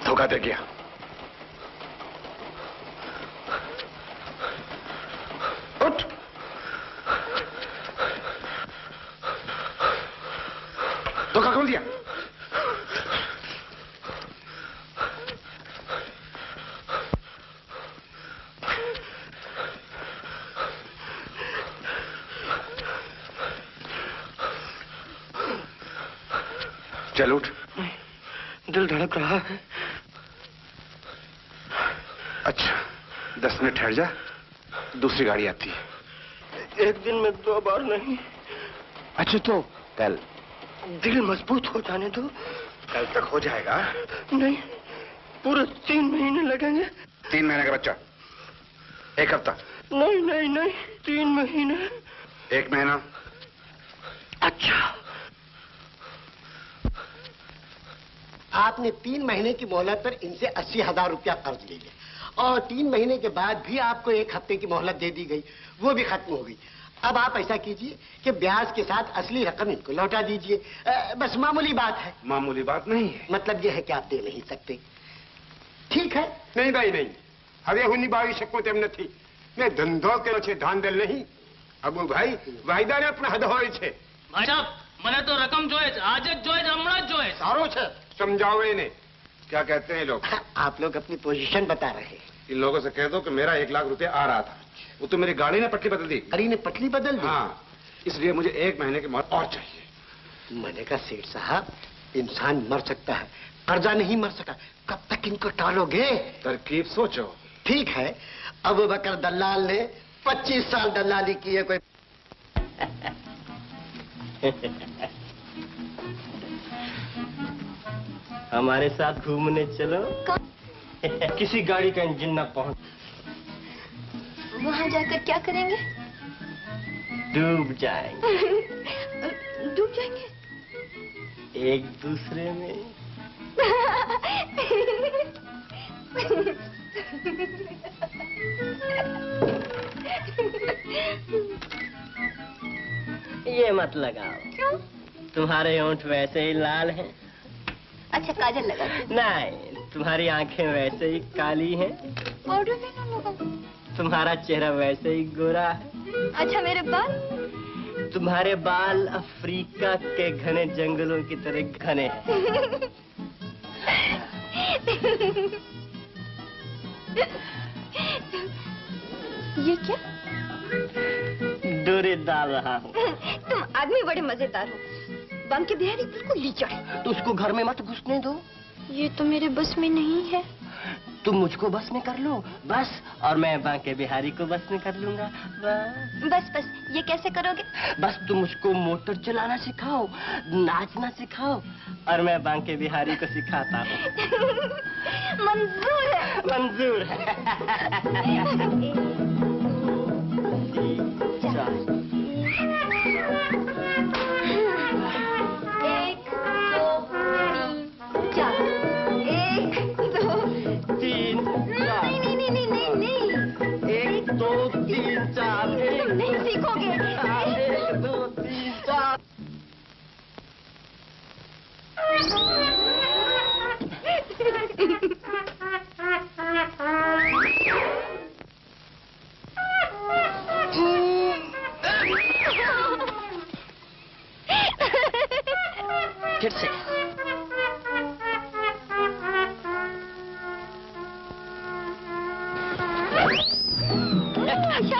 Speaker 2: धोखा दे गया। उठ। धोखा खोल दिया। चल उठ।
Speaker 1: दिल धड़क रहा है।
Speaker 2: अच्छा 10 मिनट ठहर जा, दूसरी गाड़ी आती है।
Speaker 1: एक दिन में 2 बार नहीं।
Speaker 2: अच्छा तो कल।
Speaker 1: दिल मजबूत हो जाने दो।
Speaker 2: कल तक हो जाएगा।
Speaker 1: नहीं, पूरे 3 महीने लगेंगे।
Speaker 2: 3 महीने का बच्चा, 1 हफ्ता।
Speaker 1: नहीं नहीं नहीं, 3 महीने।
Speaker 2: 1 महीना।
Speaker 1: अच्छा,
Speaker 10: आपने 3 महीने की मोहलत पर इनसे 80,000 रुपया कर्ज ले लिया और 3 महीने के बाद भी आपको 1 हफ्ते की मोहलत दे दी गई, वो भी खत्म हो गई। अब आप ऐसा कीजिए कि ब्याज के साथ असली रकम इनको लौटा दीजिए। बस मामूली बात है।
Speaker 2: मामूली बात नहीं है।
Speaker 10: मतलब ये है कि आप दे नहीं सकते। ठीक है?
Speaker 11: नहीं भाई नहीं, હવે હું નિભાવી શકું તેમ નથી। મેં ધંધો કર્યો છે, ધાંધલ નહીં। અબુ ભાઈ વાયદાને પણ હદ હોય છે।
Speaker 12: ભાઈ સાહેબ, મને તો રકમ જોઈએ છે, આજ જ જોઈએ છે, હમણાં જ જોઈએ છે।
Speaker 10: સારું છે,
Speaker 11: समझाओ इन्हें।
Speaker 2: क्या कहते हैं लोग?
Speaker 10: आप लोग अपनी पोजीशन बता रहे हैं।
Speaker 2: इन लोगों से कह दो कि मेरा 1 लाख रुपया आ रहा था, वो तो मेरी गाड़ी ने पटरी बदल दी।
Speaker 10: गाड़ी ने पटरी बदल दी?
Speaker 2: हाँ, इसलिए मुझे 1 महीने की मोहलत और चाहिए।
Speaker 10: मैंने कहा सेठ साहब, इंसान मर सकता है, कर्जा नहीं मर सकता। कब तक इनको टालोगे?
Speaker 2: तरकीब सोचो।
Speaker 10: ठीक है, अबू बकर दलाल ने 25 साल दलाली की है। कोई
Speaker 1: हमारे साथ घूमने चलो। किसी गाड़ी का इंजन ना पहुंच।
Speaker 8: वहाँ जाकर क्या करेंगे?
Speaker 1: डूब जाएंगे।
Speaker 8: डूब जाएंगे?
Speaker 1: एक दूसरे में। ये मत लगाओ।
Speaker 8: क्यों?
Speaker 1: तुम्हारे होंठ वैसे ही लाल हैं।
Speaker 8: अच्छा काजल लगा।
Speaker 1: नहीं, तुम्हारी आंखें वैसे ही काली हैं।
Speaker 8: पाउडर भी ना लगाऊं।
Speaker 1: तुम्हारा चेहरा वैसे ही गोरा है।
Speaker 8: अच्छा मेरे बाल?
Speaker 1: तुम्हारे बाल अफ्रीका के घने जंगलों की तरह घने हैं।
Speaker 8: ये क्या?
Speaker 1: डोरे डाल रहा हूँ।
Speaker 8: तुम आदमी बड़े मजेदार हो। बांके बिहारी बिल्कुल लीचड़ है।
Speaker 1: तो उसको घर में मत घुसने दो।
Speaker 8: ये तो मेरे बस में नहीं है।
Speaker 1: तुम मुझको बस में कर लो बस, और मैं बांके बिहारी को बस में कर लूंगा बस।
Speaker 8: बस बस, ये कैसे करोगे?
Speaker 1: बस तुम उसको मोटर चलाना सिखाओ, नाचना सिखाओ, और मैं बांके बिहारी को सिखाता हूँ।
Speaker 8: मंजूर है।
Speaker 1: मंजूर है।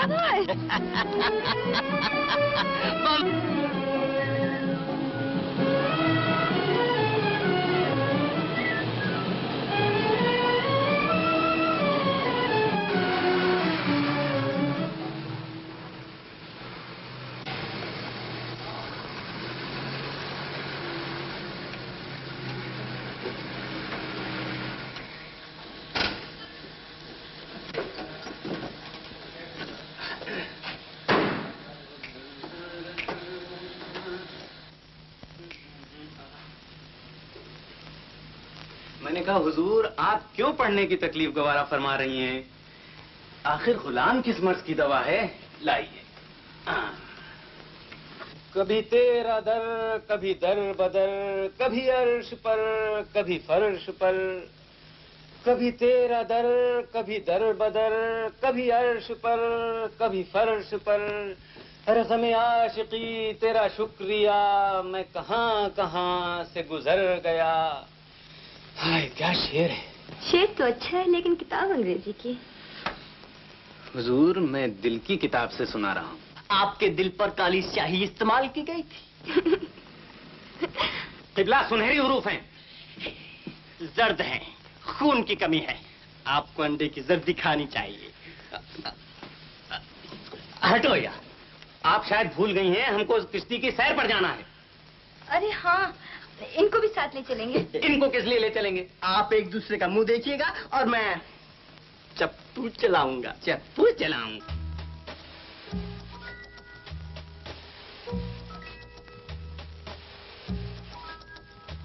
Speaker 8: शाबाश।
Speaker 3: मैंने कहा हुजूर आप क्यों पढ़ने की तकलीफ गवारा फरमा रही हैं? आखिर गुलाम किस मर्ज की दवा है? लाइए। कभी तेरा दर कभी दर बदर, कभी अर्श पर कभी फर्श पर, कभी तेरा दर कभी दर बदर, कभी अर्श पर कभी फर्श पर। अरे ग़म आशिकी तेरा शुक्रिया, मैं कहां कहां से गुजर गया। हाय क्या शेर है।
Speaker 5: शेर तो अच्छा है लेकिन किताब अंग्रेजी की।
Speaker 3: हुजूर मैं दिल की किताब से सुना रहा हूँ।
Speaker 1: आपके दिल पर काली स्याही इस्तेमाल की गई थी।
Speaker 3: किबला सुनहरी हुरूफ हैं।
Speaker 1: जर्द हैं, खून की कमी है, आपको अंडे की जर्दी खानी चाहिए।
Speaker 3: हटो यार, आप शायद भूल गई हैं हमको किश्ती की सैर पर जाना है।
Speaker 8: अरे हाँ, इनको भी साथ ले चलेंगे।
Speaker 3: इनको किस लिए ले चलेंगे?
Speaker 1: आप एक दूसरे का मुंह देखिएगा और मैं चप्पू चलाऊंगा।
Speaker 3: चप्पू चलाऊंगा।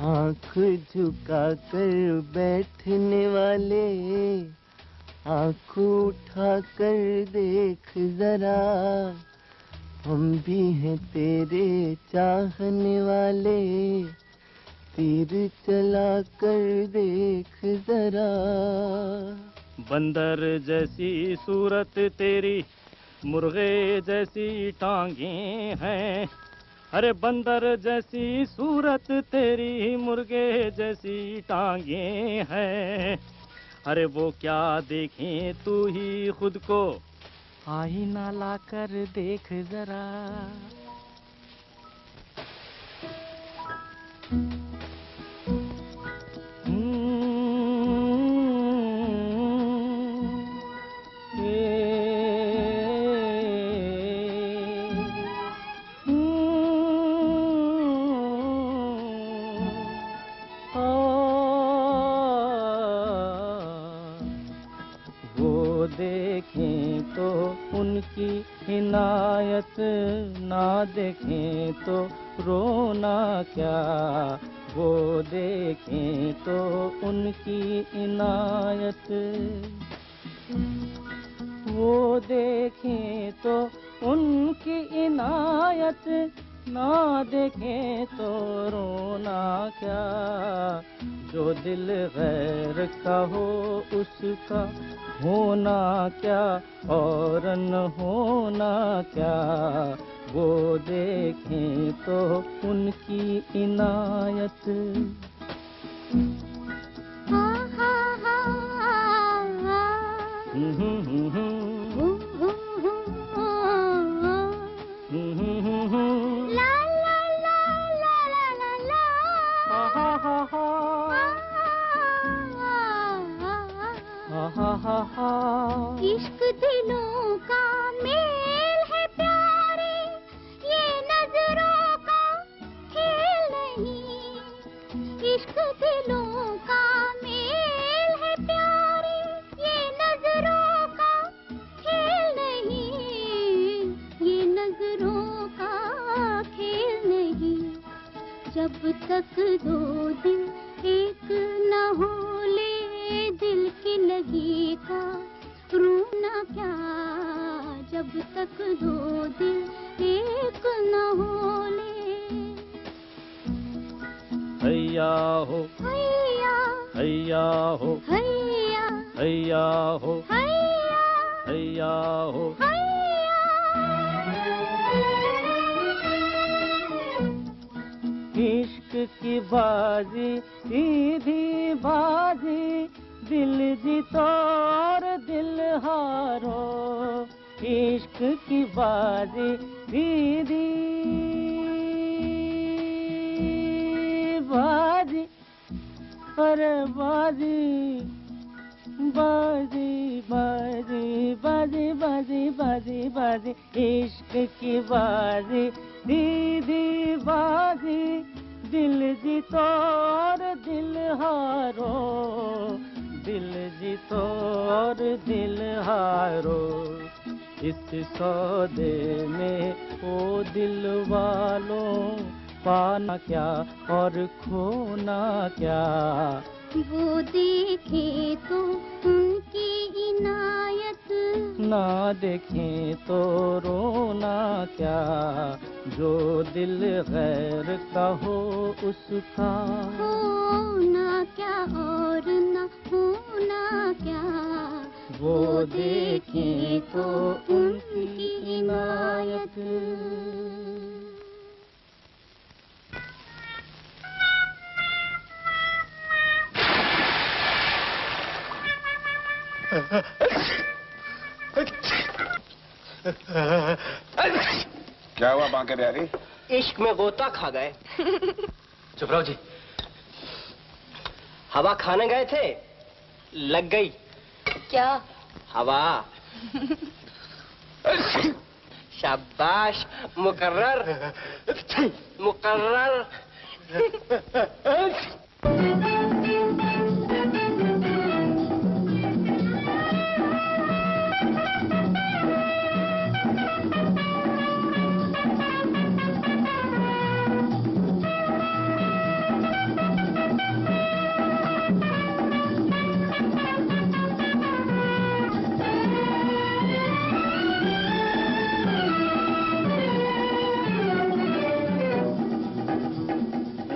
Speaker 4: आँख झुका कर बैठने वाले, आँख उठा कर देख जरा, हम भी हैं तेरे चाहने वाले, तीर चला कर देख जरा।
Speaker 13: बंदर जैसी सूरत तेरी, मुर्गे जैसी टांगे हैं। अरे बंदर जैसी सूरत तेरी, मुर्गे जैसी टांगे हैं। अरे वो क्या देखें तू ही खुद को, आईना ला कर देख जरा। देखें तो उनकी इनायत, ना देखें तो रोना क्या। वो देखें तो उनकी इनायत, वो देखें तो उनकी इनायत, ना देखें तो रोना क्या। जो दिल गैर का हो उसका होना क्या, और न होना क्या। वो देखें तो उनकी इनायत।
Speaker 6: इश्क दिलों का मेल है प्यारे, ये नजरों का खेल नहीं। इश्क दिलों का मेल है प्यारे, ये नजरों का खेल नहीं। ये नजरों का खेल नहीं। जब तक दो दिल एक न हो ले, दिल की लगी का रोना क्या। जब तक दो दिल एक न हो ले।
Speaker 13: हैया हो
Speaker 6: हैया,
Speaker 13: हैया हो
Speaker 6: हैया,
Speaker 13: हैया हो
Speaker 6: हैया,
Speaker 13: हैया हो। इश्क की बाजी सीधी बाजी, दिल जीतो और दिल हारो।
Speaker 4: इश्क की बाजी सीधी बाजी, अरे बाजी बाजी बाजी बाजी बाजी बाजी बाजी, इश्क की बाजी सीधी बाजी, दिल जीतो और दिल हारो, दिल जीतो और दिल हारो, इस सौदे में ओ दिल वालों पाना क्या और खोना क्या।
Speaker 6: वो देखे तो उनकी इनायत,
Speaker 4: ना देखें तो रोना क्या, जो दिल गैर का हो उसका
Speaker 6: होना क्या और न होना क्या,
Speaker 4: वो देखें तो उनकी इनायत।
Speaker 11: क्या हुआ बांके बिहारी?
Speaker 1: इश्क में गोता खा गए।
Speaker 3: चुप रहो जी।
Speaker 1: हवा खाने गए थे, लग गई।
Speaker 5: क्या?
Speaker 1: हवा। शाबाश, मुकर्रर मुकर्रर।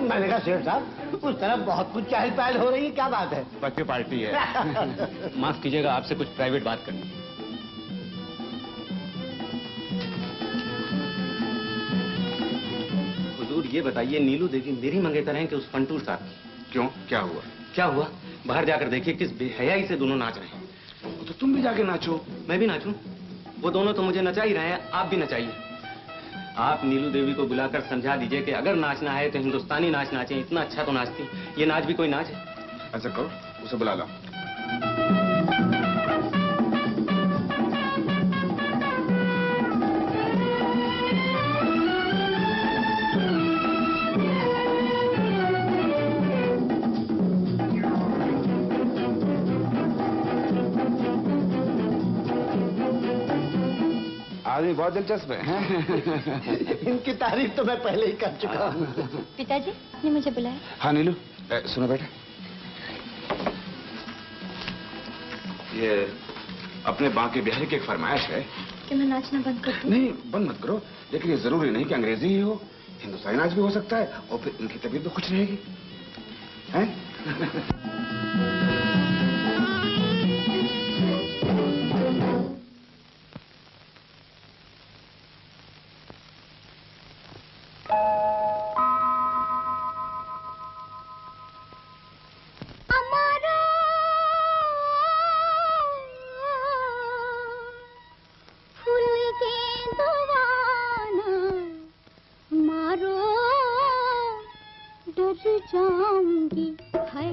Speaker 10: मैंने कहा शेर साहब उस तरफ बहुत कुछ चहल पहल हो रही है, क्या बात है?
Speaker 3: बर्थडे पार्टी है। माफ कीजिएगा, आपसे कुछ प्राइवेट बात करनी है। हुजूर ये बताइए, नीलू देवी मेरी मंगेतर हैं कि उस फंटूर साहब की?
Speaker 2: क्यों, क्या हुआ?
Speaker 3: क्या हुआ? बाहर जाकर देखिए किस बेहयाई से दोनों नाच रहे हैं।
Speaker 2: तो तुम भी जाके नाचो।
Speaker 3: मैं भी नाचूं? वो दोनों तो मुझे नचा ही रहे हैं, आप भी नचाइए। आप नीलू देवी को बुलाकर समझा दीजिए कि अगर नाचना है तो हिंदुस्तानी नाच नाचें, इतना अच्छा तो नाचती। ये नाच भी कोई नाच है?
Speaker 2: ऐसा करो, उसे बुला लो। आदमी बहुत दिलचस्प है।
Speaker 10: इनकी तारीफ तो मैं पहले ही कर चुका हूँ।
Speaker 5: पिताजी ने मुझे बुलाया।
Speaker 2: हाँ नीलू, सुनो बेटा, ये अपने बांके बिहारी की एक फरमाइश है
Speaker 5: कि मैं नाचना बंद कर दूं?
Speaker 2: नहीं, बंद मत करो, लेकिन ये जरूरी नहीं कि अंग्रेजी ही हो, हिंदुस्तानी नाच भी हो सकता है और फिर इनकी तबीयत तो खुश रहेगी, हैं?
Speaker 6: जाऊंगी है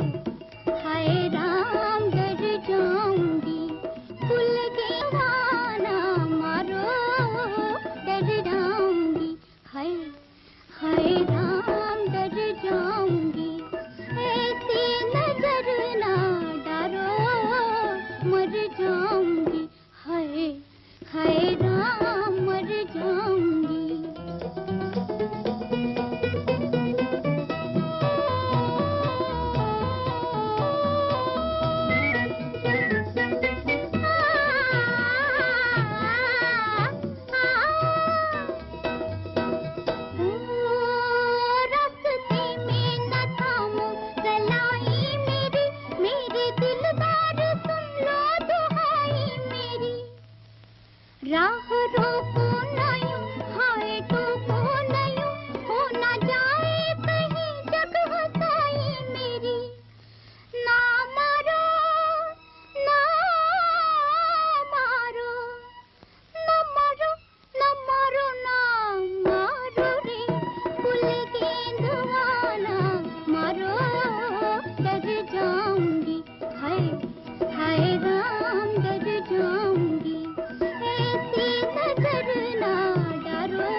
Speaker 6: डर जाऊंगी, हाय हाय राम डर जाऊंगी, ऐसी नजर ना डालो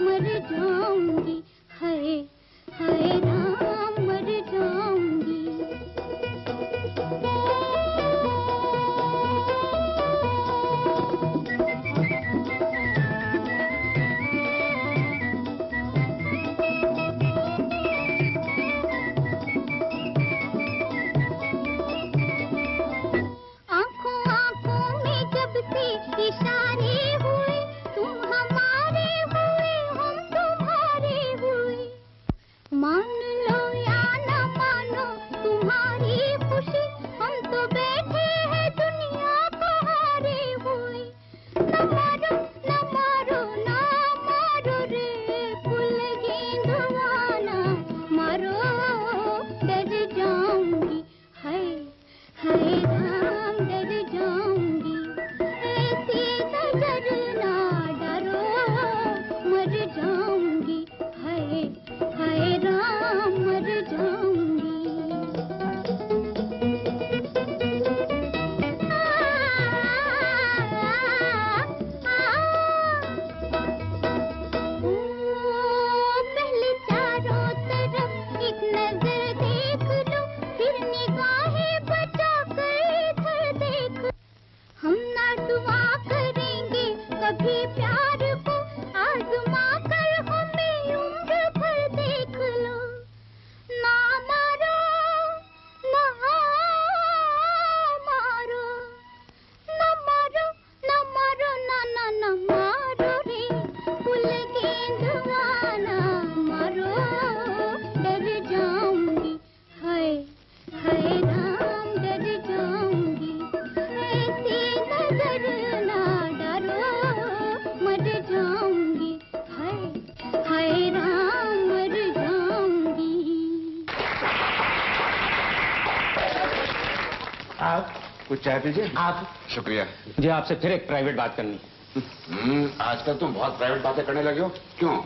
Speaker 6: मर जाऊंगी, हाय हाय राम मर जाऊंगी। इशारे हुए तुम हमारे हुए हम तुम्हारे हुए, मान लो या न मानो तुम्हारी खुशी, हम तो बैठे हैं दुनिया को हारे हुए। न मारो न मारो न मारो रे फूल गेंदवाना, मारो डर जाऊंगी, हाय हाय राम डर जाऊंगी, ऐसी नजर ना डरो मर जाऊंगी, हाय हाय राम मर जाऊंगी। पहले चारों तरफ एक नजर देख लो, फिर निगाहें बचा कर इधर देख, हम ना दुआ करेंगे कभी प्यार को, आजमा कर हमें उम्र भर देख लो। ना मारो ना मारो न मारो न मारो ना ना न मारो रे फूल गेंदवाना, मारो डर जाऊंगी, हाय हाय राम डर जाऊंगी, ऐसी नजर ना डरो मर जाऊंगी, हाय हाय राम मर जाऊंगी।
Speaker 2: आप कुछ चाय पीजिए।
Speaker 10: आप
Speaker 11: शुक्रिया।
Speaker 3: जी आपसे फिर एक प्राइवेट बात करनी।
Speaker 11: आजकल तुम बहुत प्राइवेट बातें करने लगे हो, क्यों?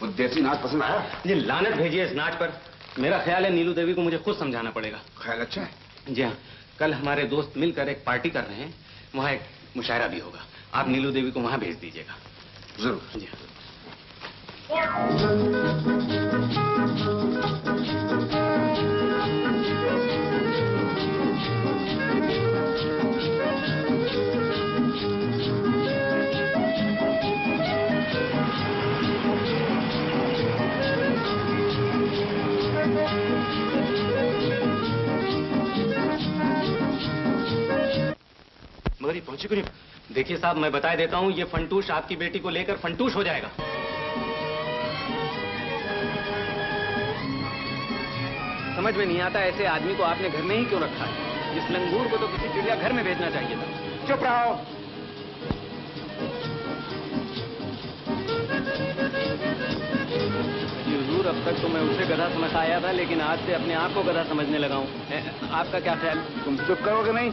Speaker 11: वो देसी नाच पसंद आया?
Speaker 3: जी लानत भेजिए इस नाच पर। मेरा ख्याल है नीलू देवी को मुझे खुद समझाना पड़ेगा।
Speaker 11: ख्याल अच्छा है।
Speaker 3: जी हाँ, कल हमारे दोस्त मिलकर एक पार्टी कर रहे हैं, वहाँ एक मुशायरा भी होगा। आप नीलू देवी को वहाँ भेज दीजिएगा।
Speaker 11: जरूर।
Speaker 3: जी हाँ।
Speaker 11: मगर ये पहुंची क्यों नहीं?
Speaker 3: देखिए साहब, मैं बता देता हूँ, ये फंटूश आपकी बेटी को लेकर फंटूश हो जाएगा। समझ में नहीं आता ऐसे आदमी को आपने घर में ही क्यों रखा है? इस लंगूर को तो किसी चिड़ियाघर में भेजना चाहिए था।
Speaker 2: चुप रहो।
Speaker 3: हुजूर, अब तक तो मैं उसे गधा समझ आया था, लेकिन आज से अपने आप को गधा समझने लगा हूँ। आपका क्या ख्याल?
Speaker 2: तुम चुप करोगे नहीं?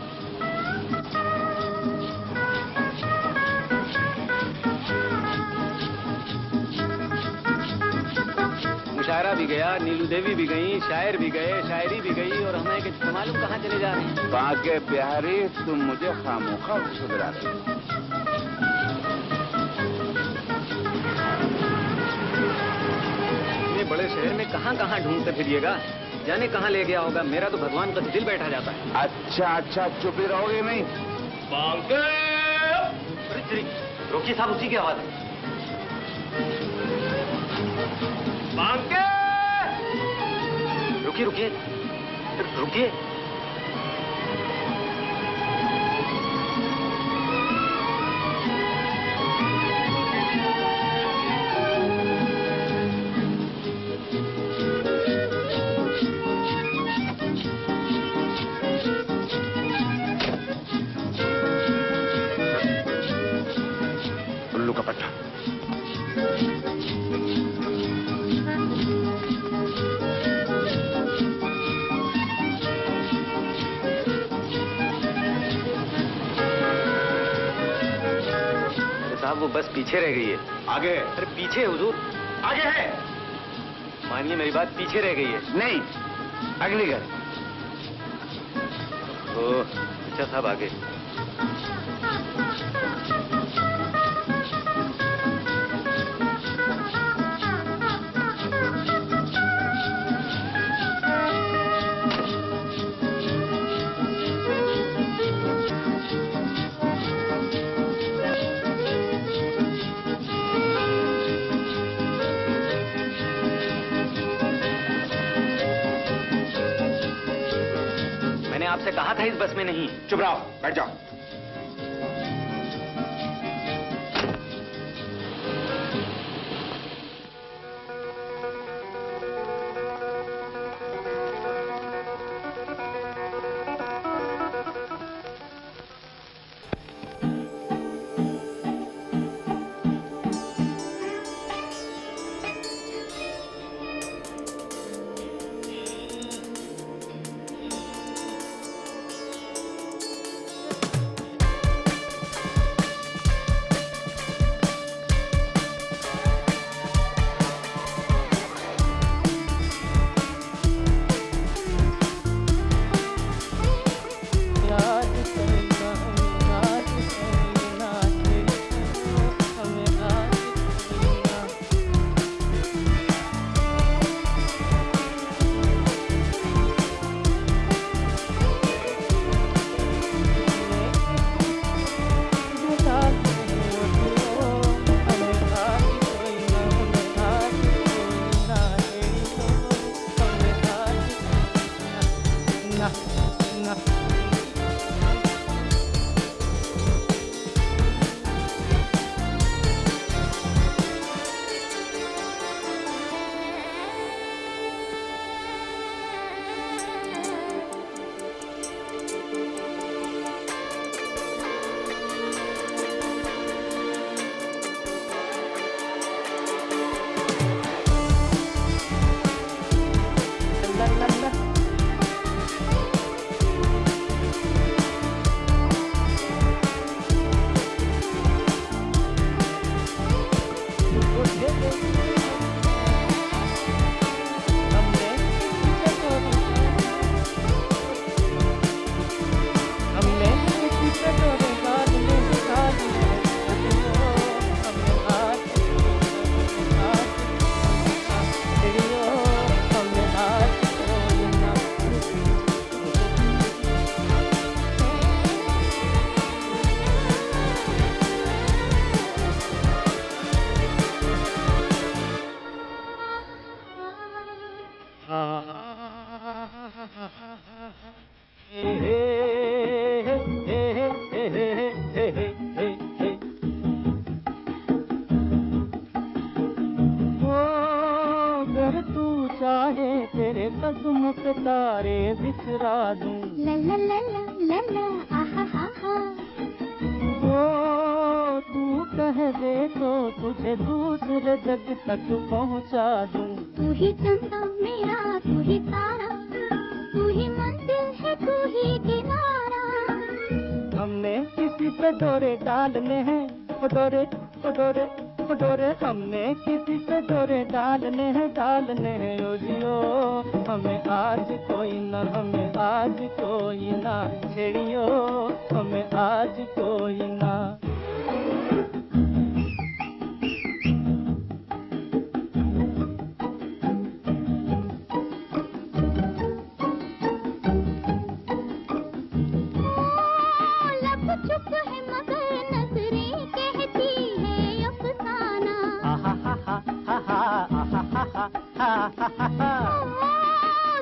Speaker 3: मुशायरा भी गया, नीलू देवी भी गई, शायर भी गए, शायरी भी गई, और हमें कि मालूम कहाँ चले जा रहे हैं।
Speaker 2: बाके बिहारी, तुम मुझे खामोखा सुधरा रहे हो।
Speaker 3: इतने बड़े शहर में कहाँ कहाँ ढूंढते फिरिएगा, जाने कहाँ ले गया होगा। मेरा तो भगवान का दिल बैठा जाता है।
Speaker 2: अच्छा, चुप ही रहोगे नहीं?
Speaker 3: रोकिए साहब, उसी की आवाज है। रुकिए रुकिए रुकिए।
Speaker 11: उल्लू का पट्टा।
Speaker 3: साहब वो बस पीछे रह गई है।
Speaker 11: आगे?
Speaker 3: अरे पीछे हुजूर,
Speaker 11: आगे है।
Speaker 3: मानिए मेरी बात, पीछे रह गई है।
Speaker 2: नहीं, अगली गाड़ी।
Speaker 3: ओह, अच्छा साहब आगे। आपसे कहा था इस बस में नहीं।
Speaker 2: चुप रहो, बैठ जाओ।
Speaker 4: कदम पे तारे बिखरा दूं
Speaker 6: ला ला ला ला ला आहा हा हा।
Speaker 4: ओ तू कह दे तो तुझे दूसरे जग तक पहुंचा दूं।
Speaker 6: तू ही चंदा मेरा, तू ही तारा, तू ही मंजिल है, तू ही किनारा।
Speaker 4: हमने किसी पे डोरे डालने हैं, डोरे डोरे डोरे, हमने किसी पे डोरे डालने हैं ओ जियो। हमें आज कोई ना, हमें आज कोई ना छेड़ियो, हमें आज कोई ना।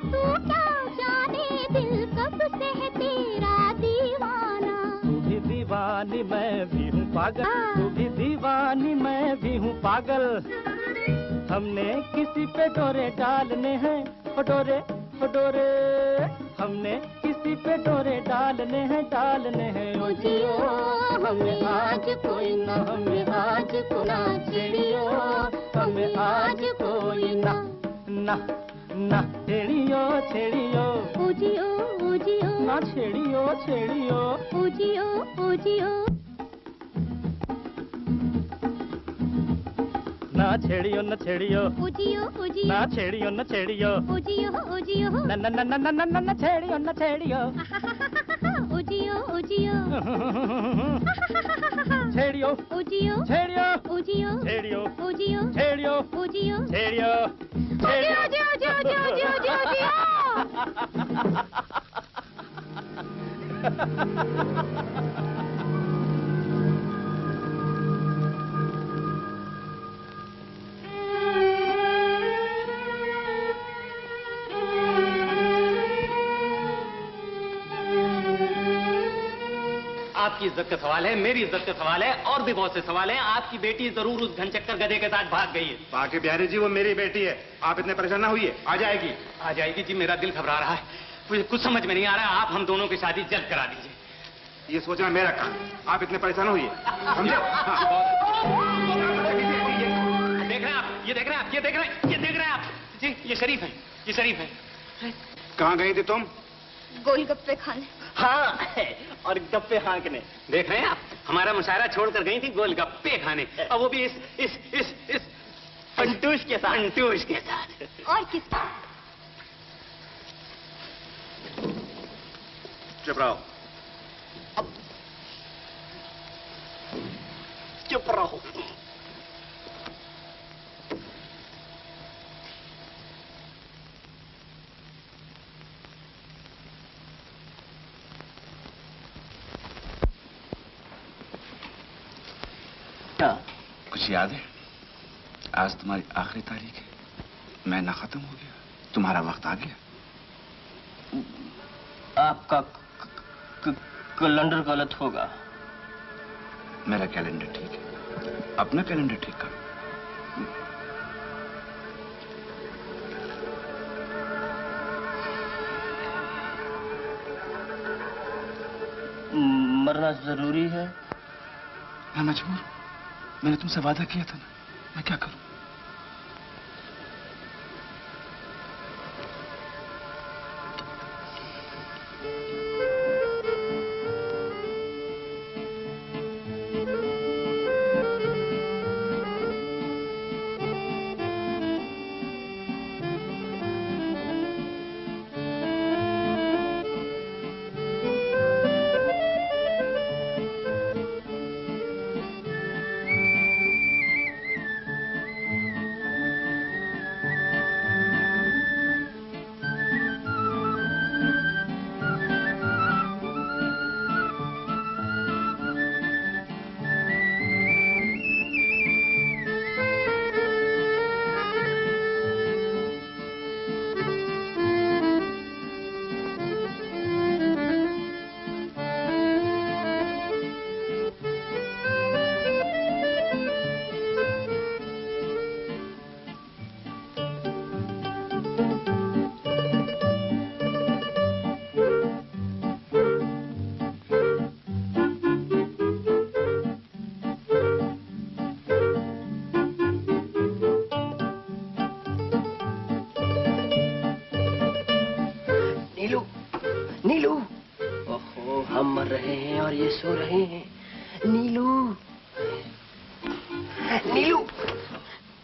Speaker 6: तू क्या जाने दिल कब से है तेरा दीवाना।
Speaker 4: तू भी दीवानी मैं भी हूँ पागल, तू भी दीवानी मैं भी हूँ पागल। हमने किसी पे डोरे डालने हैं डोरे डोरे, हमने किसी पे डोरे डालने हैं ओ जियो। हमें आज कोई ना, हमें आज को ना छेड़ियो, हमें आज कोई ना ना ना छेड़ियो छेड़ियो
Speaker 6: ओ जियो ओ जियो,
Speaker 4: ना छेड़ियो छेड़ियो
Speaker 6: ओ जियो ओ जियो।
Speaker 4: ना
Speaker 13: ना छेड़ियो न छेड़ियो
Speaker 6: उजियो उजियो
Speaker 13: ना छेड़ियो न छेड़ियो
Speaker 6: उजियो उजियो
Speaker 13: न न न न न न न छेड़ियो न छेड़ियो
Speaker 6: उजियो उजियो
Speaker 13: छेड़ियो
Speaker 6: उजियो
Speaker 13: छेड़ियो
Speaker 6: उजियो
Speaker 13: छेड़ियो
Speaker 6: उजियो
Speaker 13: छेड़ियो
Speaker 6: उजियो
Speaker 13: छेड़ियो
Speaker 6: उजियो उजियो उजियो उजियो उजियो
Speaker 3: आपकी इज्जत का सवाल है, मेरी इज्जत का सवाल है, और भी बहुत से सवाल हैं। आपकी बेटी जरूर उस घनचक्कर गधे के साथ भाग गई है।
Speaker 2: बाकी बिहारी जी वो मेरी बेटी है, आप इतने परेशान ना होइए, आ जाएगी।
Speaker 3: आ जाएगी जी, मेरा दिल घबरा रहा है, मुझे कुछ समझ में नहीं आ रहा है। आप हम दोनों की शादी जल्द करा दीजिए।
Speaker 2: ये सोचना मेरा काम है, आप इतने परेशान होइए, समझे?
Speaker 3: देख रहे हैं आप, ये देख रहे हैं आप, ये देख रहे हैं, ये देख रहे हैं आप जी, ये शरीफ है, ये शरीफ है।
Speaker 2: कहाँ गई थी तुम?
Speaker 8: गोलगप्पे खाने।
Speaker 3: हाँ, और गप्पे हाँकने। देख रहे हैं आप, हमारा मुशायरा छोड़कर गई थी गोलगप्पे खाने, और वो भी इस फंटूश के साथ। फंटूश के साथ।
Speaker 8: और किसका?
Speaker 2: चुप रहो।
Speaker 3: चुप रहो।
Speaker 2: कुछ याद है? आज तुम्हारी आखिरी तारीख है, महीना खत्म हो गया, तुम्हारा वक्त आ गया।
Speaker 1: आपका कैलेंडर गलत होगा।
Speaker 2: मेरा कैलेंडर ठीक है, अपना कैलेंडर ठीक करो।
Speaker 1: मरना जरूरी है?
Speaker 2: मैं मजबूर, मैंने तुमसे वादा किया था ना, मैं क्या करूं?
Speaker 1: सो रहे हैं। नीलू, नीलू,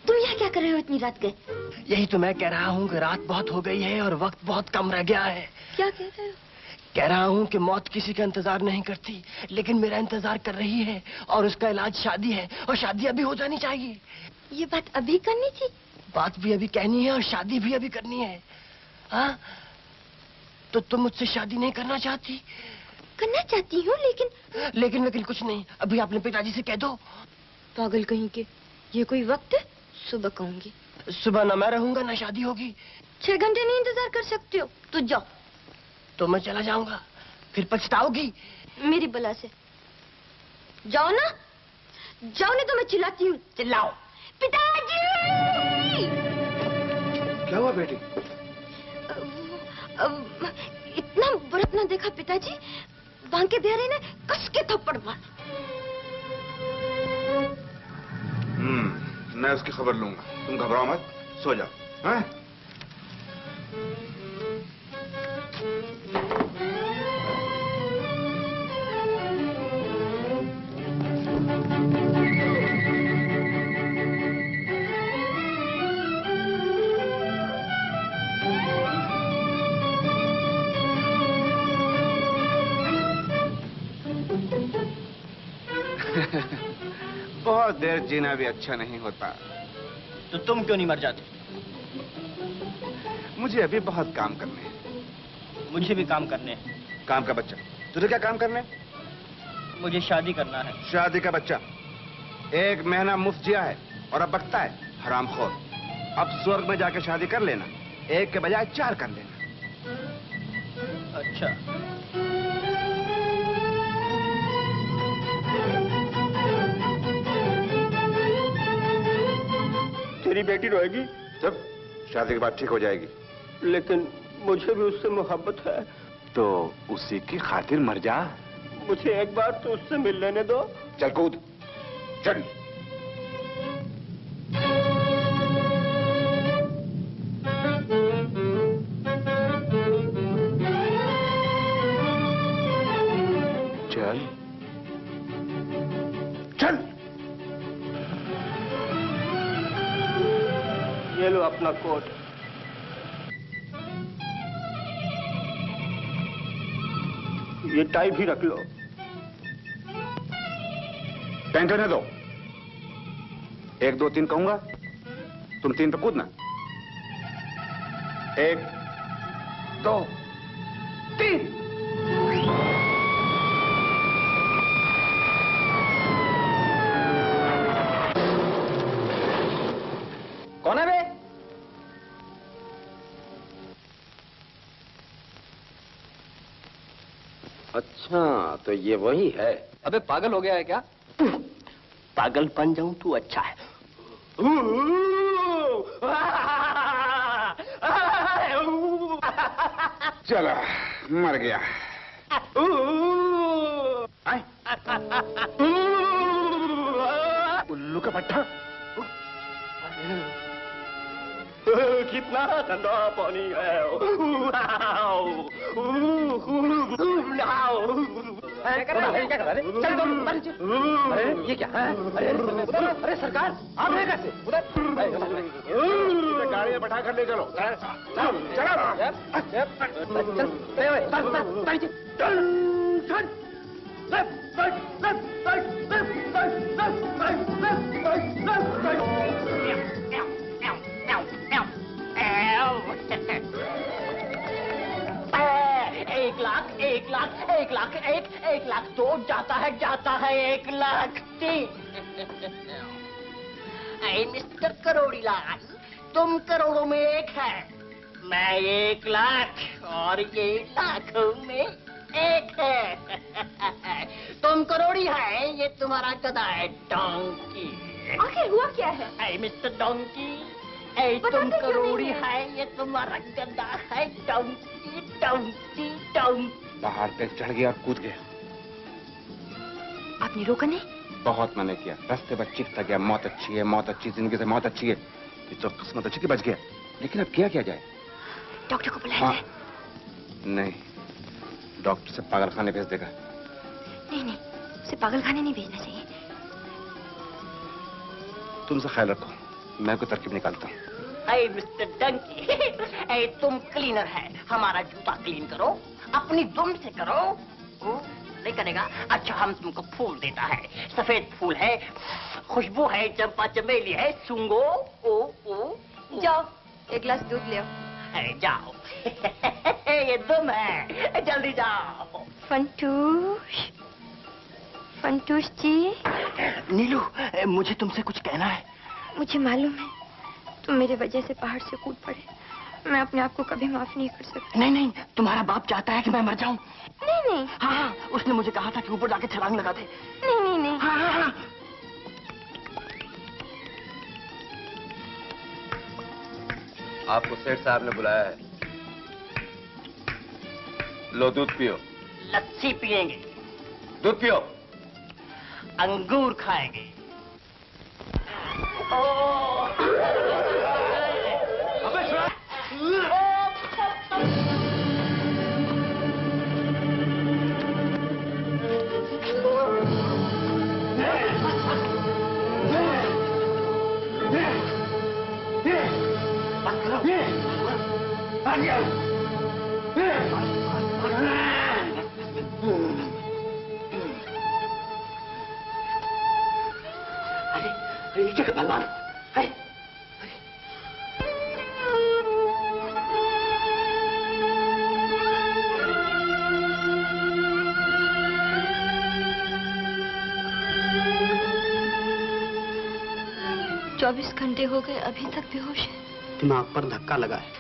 Speaker 8: तुम यहाँ क्या कर रहे हो इतनी रात के?
Speaker 1: यही तो मैं कह रहा हूँ कि रात बहुत हो गई है और वक्त बहुत कम रह गया है।
Speaker 8: क्या कह रहे हो?
Speaker 1: कह रहा हूँ कि मौत किसी का इंतजार नहीं करती, लेकिन मेरा इंतजार कर रही है और उसका इलाज शादी है और शादी अभी हो जानी चाहिए।
Speaker 8: ये बात अभी करनी थी?
Speaker 1: बात भी अभी कहनी है और शादी भी अभी करनी है। हाँ, तो तुम मुझसे शादी नहीं करना चाहती?
Speaker 8: करना चाहती हूँ,
Speaker 1: लेकिन कुछ नहीं। अभी अपने पिताजी से कह दो।
Speaker 8: पागल कहीं के, ये कोई वक्त है? सुबह कहूंगी।
Speaker 1: सुबह न मैं रहूंगा न शादी होगी।
Speaker 8: 6 घंटे नहीं इंतजार कर सकते हो तो जाओ।
Speaker 1: तो मैं चला जाऊंगा, फिर पछताओगी।
Speaker 8: मेरी बला से जाओ ना, जाओ नहीं तो मैं चिल्लाती हूँ।
Speaker 1: चिल्लाओ।
Speaker 8: पिताजी!
Speaker 2: क्या हुआ बेटी?
Speaker 8: इतना बर्फ ना देखा पिताजी, बांके बिहारी ने कस के थप्पड़ मार।
Speaker 2: मैं उसकी खबर लूंगा, तुम घबराओ मत, सो जाओ। हाँ? बहुत देर जीना भी अच्छा नहीं होता।
Speaker 1: तो तुम क्यों नहीं मर जाते?
Speaker 2: मुझे अभी बहुत काम करने हैं।
Speaker 1: मुझे भी काम करने हैं।
Speaker 2: काम का बच्चा, तुझे क्या काम करने?
Speaker 1: मुझे शादी करना है।
Speaker 2: शादी का बच्चा 1 महीना मुफ्त जिया है और अब बकता है, हरामखोर। अब स्वर्ग में जाके शादी कर लेना, 1 के बजाय 4 कर लेना।
Speaker 1: अच्छा।
Speaker 11: तेरी बेटी रोएगी?
Speaker 2: जब शादी के बाद ठीक हो जाएगी।
Speaker 11: लेकिन मुझे भी उससे मोहब्बत है।
Speaker 2: तो उसी की खातिर मर जा।
Speaker 11: मुझे एक बार तो उससे मिल लेने दो।
Speaker 2: चल कूद, चल। चल चल।
Speaker 11: ये लो अपना कोट। ये टाई भी रख लो।
Speaker 2: पैंट रहने दो। 1 2 3 कहूंगा, तुम 3 पे कूदना। 1 2 3।
Speaker 1: कौन है बे?
Speaker 14: अच्छा, तो ये वही है।
Speaker 1: अबे पागल हो गया है क्या?
Speaker 10: पागल बन जाऊं तू अच्छा है।
Speaker 2: चला, मर गया। उल्लू का पट्टा।
Speaker 11: कितना ठंडा पानी है।
Speaker 1: क्या कर रहा है? अरे ये क्या है? अरे सरकार, आप हैं कैसे?
Speaker 2: गाड़ी में बैठा कर ले चलो।
Speaker 10: एक लाख तो जाता है 1 लाख 3। मिस्टर करोड़ीलाल, तुम करोड़ों में एक है, मैं 1 लाख और ये लाखों में 1 है। तुम करोड़ी है, ये तुम्हारा गधा है डोंकी।
Speaker 8: आखिर हुआ क्या है?
Speaker 10: मिस्टर डोंकी, तुम करोड़ी है, ये तुम्हारा गधा है डोंकी डोंकी डोंकी।
Speaker 2: पहाड़ पे चढ़ गया और कूद गया।
Speaker 8: आपने रोका नहीं?
Speaker 2: बहुत मैंने किया, रास्ते पर चीखता गया, मौत अच्छी है, मौत अच्छी, जिंदगी से मौत अच्छी है। ये तो किस्मत अच्छी कि बच गया, लेकिन अब किया क्या जाए?
Speaker 8: डॉक्टर को बुलाया जाए?
Speaker 2: नहीं, डॉक्टर से पागलखाने भेज देगा।
Speaker 8: नहीं, उसे पागलखाने नहीं भेजना चाहिए।
Speaker 2: तुमसे ख्याल रखो, मैं कोई तरकीब निकालता हूँ।
Speaker 10: मिस्टर डंकी, तुम क्लीनर है, हमारा जूता क्लीन करो, अपनी दुम से करो। नहीं करेगा? अच्छा, हम तुमको फूल देता है, सफेद फूल है, खुशबू है, चंपा चमेली है, सूंघो।
Speaker 8: जाओ 1 गिलास दूध ले आओ।
Speaker 10: जाओ। ये दुम है, जल्दी जाओ।
Speaker 8: फंटूश जी।
Speaker 10: नीलू, मुझे तुमसे कुछ कहना है।
Speaker 8: मुझे मालूम है, तुम मेरे वजह से पहाड़ से कूद पड़े। मैं अपने आप को कभी माफ नहीं कर सकती।
Speaker 10: नहीं, तुम्हारा बाप चाहता है कि मैं मर जाऊं।
Speaker 8: नहीं।
Speaker 10: हाँ, उसने मुझे कहा था कि ऊपर जाके छलांग लगा दे।
Speaker 8: नहीं।
Speaker 10: हाँ।
Speaker 14: आपको सेठ साहब ने बुलाया है। लो दूध पियो।
Speaker 10: लस्सी पिएंगे।
Speaker 14: दूध पियो।
Speaker 10: अंगूर खाएंगे।
Speaker 8: 24 घंटे हो गए, अभी तक बेहोश है।
Speaker 9: दिमाग पर धक्का लगा है।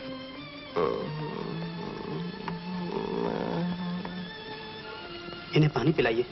Speaker 9: इन्हें पानी पिलाइए।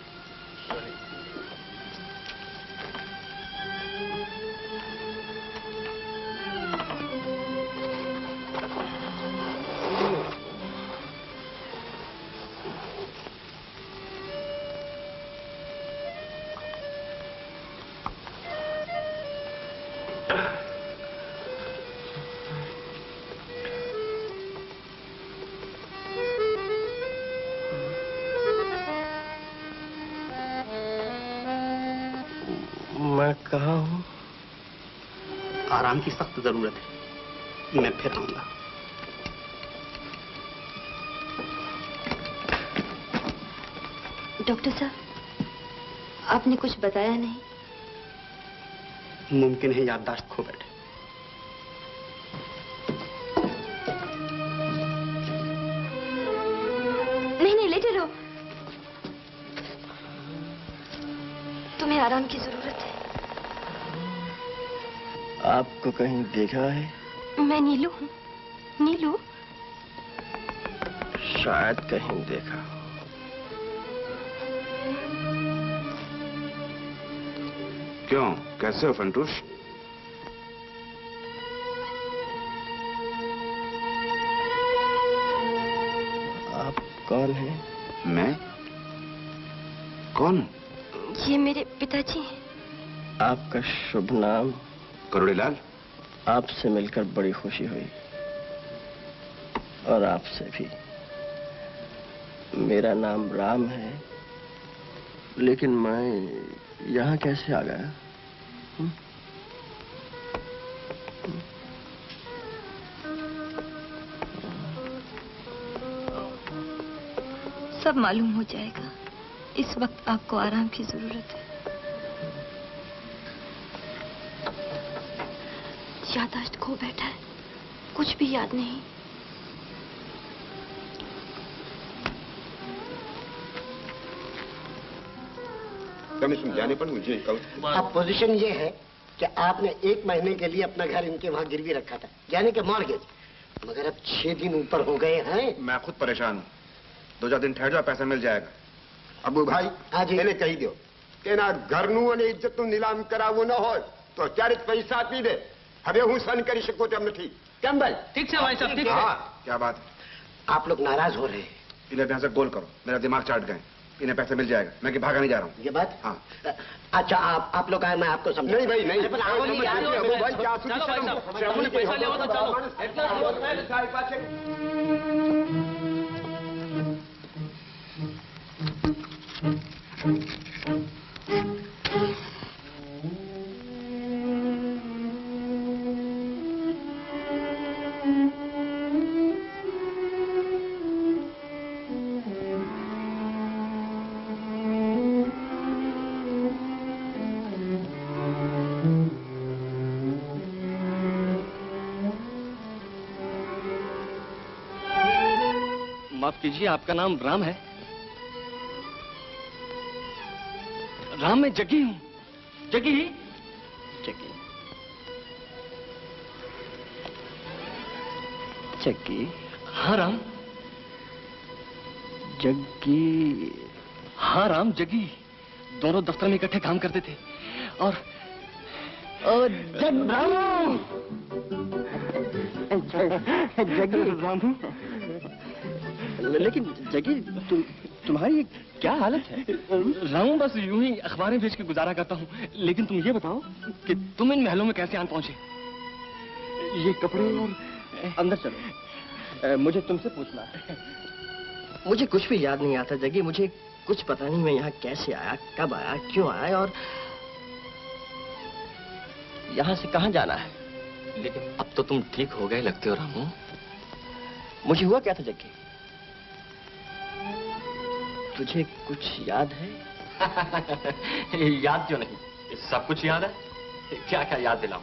Speaker 10: मैं कहाँ हूँ?
Speaker 9: आराम की सख्त जरूरत है। मैं फिर आऊंगा।
Speaker 8: डॉक्टर साहब, आपने कुछ बताया नहीं।
Speaker 9: मुमकिन है याददाश्त खो बैठे।
Speaker 8: नहीं नहीं, लेटे रहो। तुम्हें आराम की जरूरत है।
Speaker 10: आपको कहीं देखा है?
Speaker 8: मैं नीलू हूँ। नीलू?
Speaker 10: शायद कहीं देखा।
Speaker 11: क्यों, कैसे हो फंटूश?
Speaker 10: आप कौन हैं?
Speaker 11: मैं? कौन?
Speaker 8: ये मेरे पिताजी हैं।
Speaker 10: आपका शुभ नाम?
Speaker 11: करोड़ीलाल।
Speaker 10: आपसे मिलकर बड़ी खुशी हुई, और आपसे भी। मेरा नाम राम है, लेकिन मैं यहाँ कैसे आ गया?
Speaker 8: सब मालूम हो जाएगा। इस वक्त आपको आराम की जरूरत है। याददाश्त खो बैठा है, कुछ भी याद नहीं।
Speaker 11: कमीशन जाने पर मुझे कल।
Speaker 10: अब पोजीशन ये है कि आपने 1 महीने के लिए अपना घर इनके वहाँ गिरवी रखा था, यानी कि मॉर्गेज। मगर अब 6 दिन ऊपर हो गए हैं।
Speaker 2: मैं खुद परेशान हूँ। 2-4 दिन ठहर जाओ, पैसा मिल जाएगा।
Speaker 11: अबू भाई, એને કહી દો કે એના ઘરનું અને ઇજ્જતનું નીલામ કરાવવું ન હોય તો અત્યારે જ પૈસા આપી દે. હવે હું સહન કરી શકું તેમ નથી. કેમ ભાઈ?
Speaker 12: ठीक है भाई साहब, ठीक है।
Speaker 2: हाँ, क्या बात है?
Speaker 10: आप लोग नाराज हो रहे हैं।
Speaker 2: इन्हें यहाँ से गोल करो, मेरा दिमाग चाट गए। इन्हें पैसे मिल जाएगा, मैं कि भागा नहीं जा रहा हूँ।
Speaker 10: ये बात?
Speaker 2: हाँ।
Speaker 10: अच्छा, आप लोग आए, मैं आपको समझा।
Speaker 11: नहीं भाई, नहीं।
Speaker 10: अरे, पर आओ नहीं, आओ,
Speaker 11: अबू भाई, क्या सुधी
Speaker 12: चलो भाई
Speaker 11: चलो?
Speaker 12: साहब, श्यामू ने पैसा लेवा तो चलो। इतना
Speaker 11: સાહેબ પાછળ.
Speaker 3: माफ कीजिए, आपका नाम राम है? राम, मैं जग्गी हूँ। जग्गी?
Speaker 10: जग्गी? जग्गी?
Speaker 3: हाँ राम।
Speaker 10: जग्गी?
Speaker 3: हाँ राम, जग्गी। दोनों दफ्तर में इकट्ठे काम करते थे। और
Speaker 10: जग्गी?
Speaker 3: रामू,
Speaker 10: लेकिन जग्गी, तुम्हारी क्या हालत है?
Speaker 3: रामू, बस यूं ही अखबारें भेज के गुजारा करता हूँ। लेकिन तुम ये बताओ कि तुम इन महलों में कैसे आन पहुंचे?
Speaker 10: ये कपड़े और अंदर चलो, मुझे तुमसे पूछना है। मुझे कुछ भी याद नहीं आता जग्गी, मुझे कुछ पता नहीं मैं यहाँ कैसे आया, कब आया, क्यों आया, और यहाँ से कहाँ जाना है।
Speaker 3: लेकिन अब तो तुम ठीक हो गए लगते हो रामू।
Speaker 10: मुझे हुआ क्या था जग्गी? तुझे कुछ याद है?
Speaker 3: याद क्यों नहीं, सब कुछ याद है। क्या क्या याद दिलाऊं?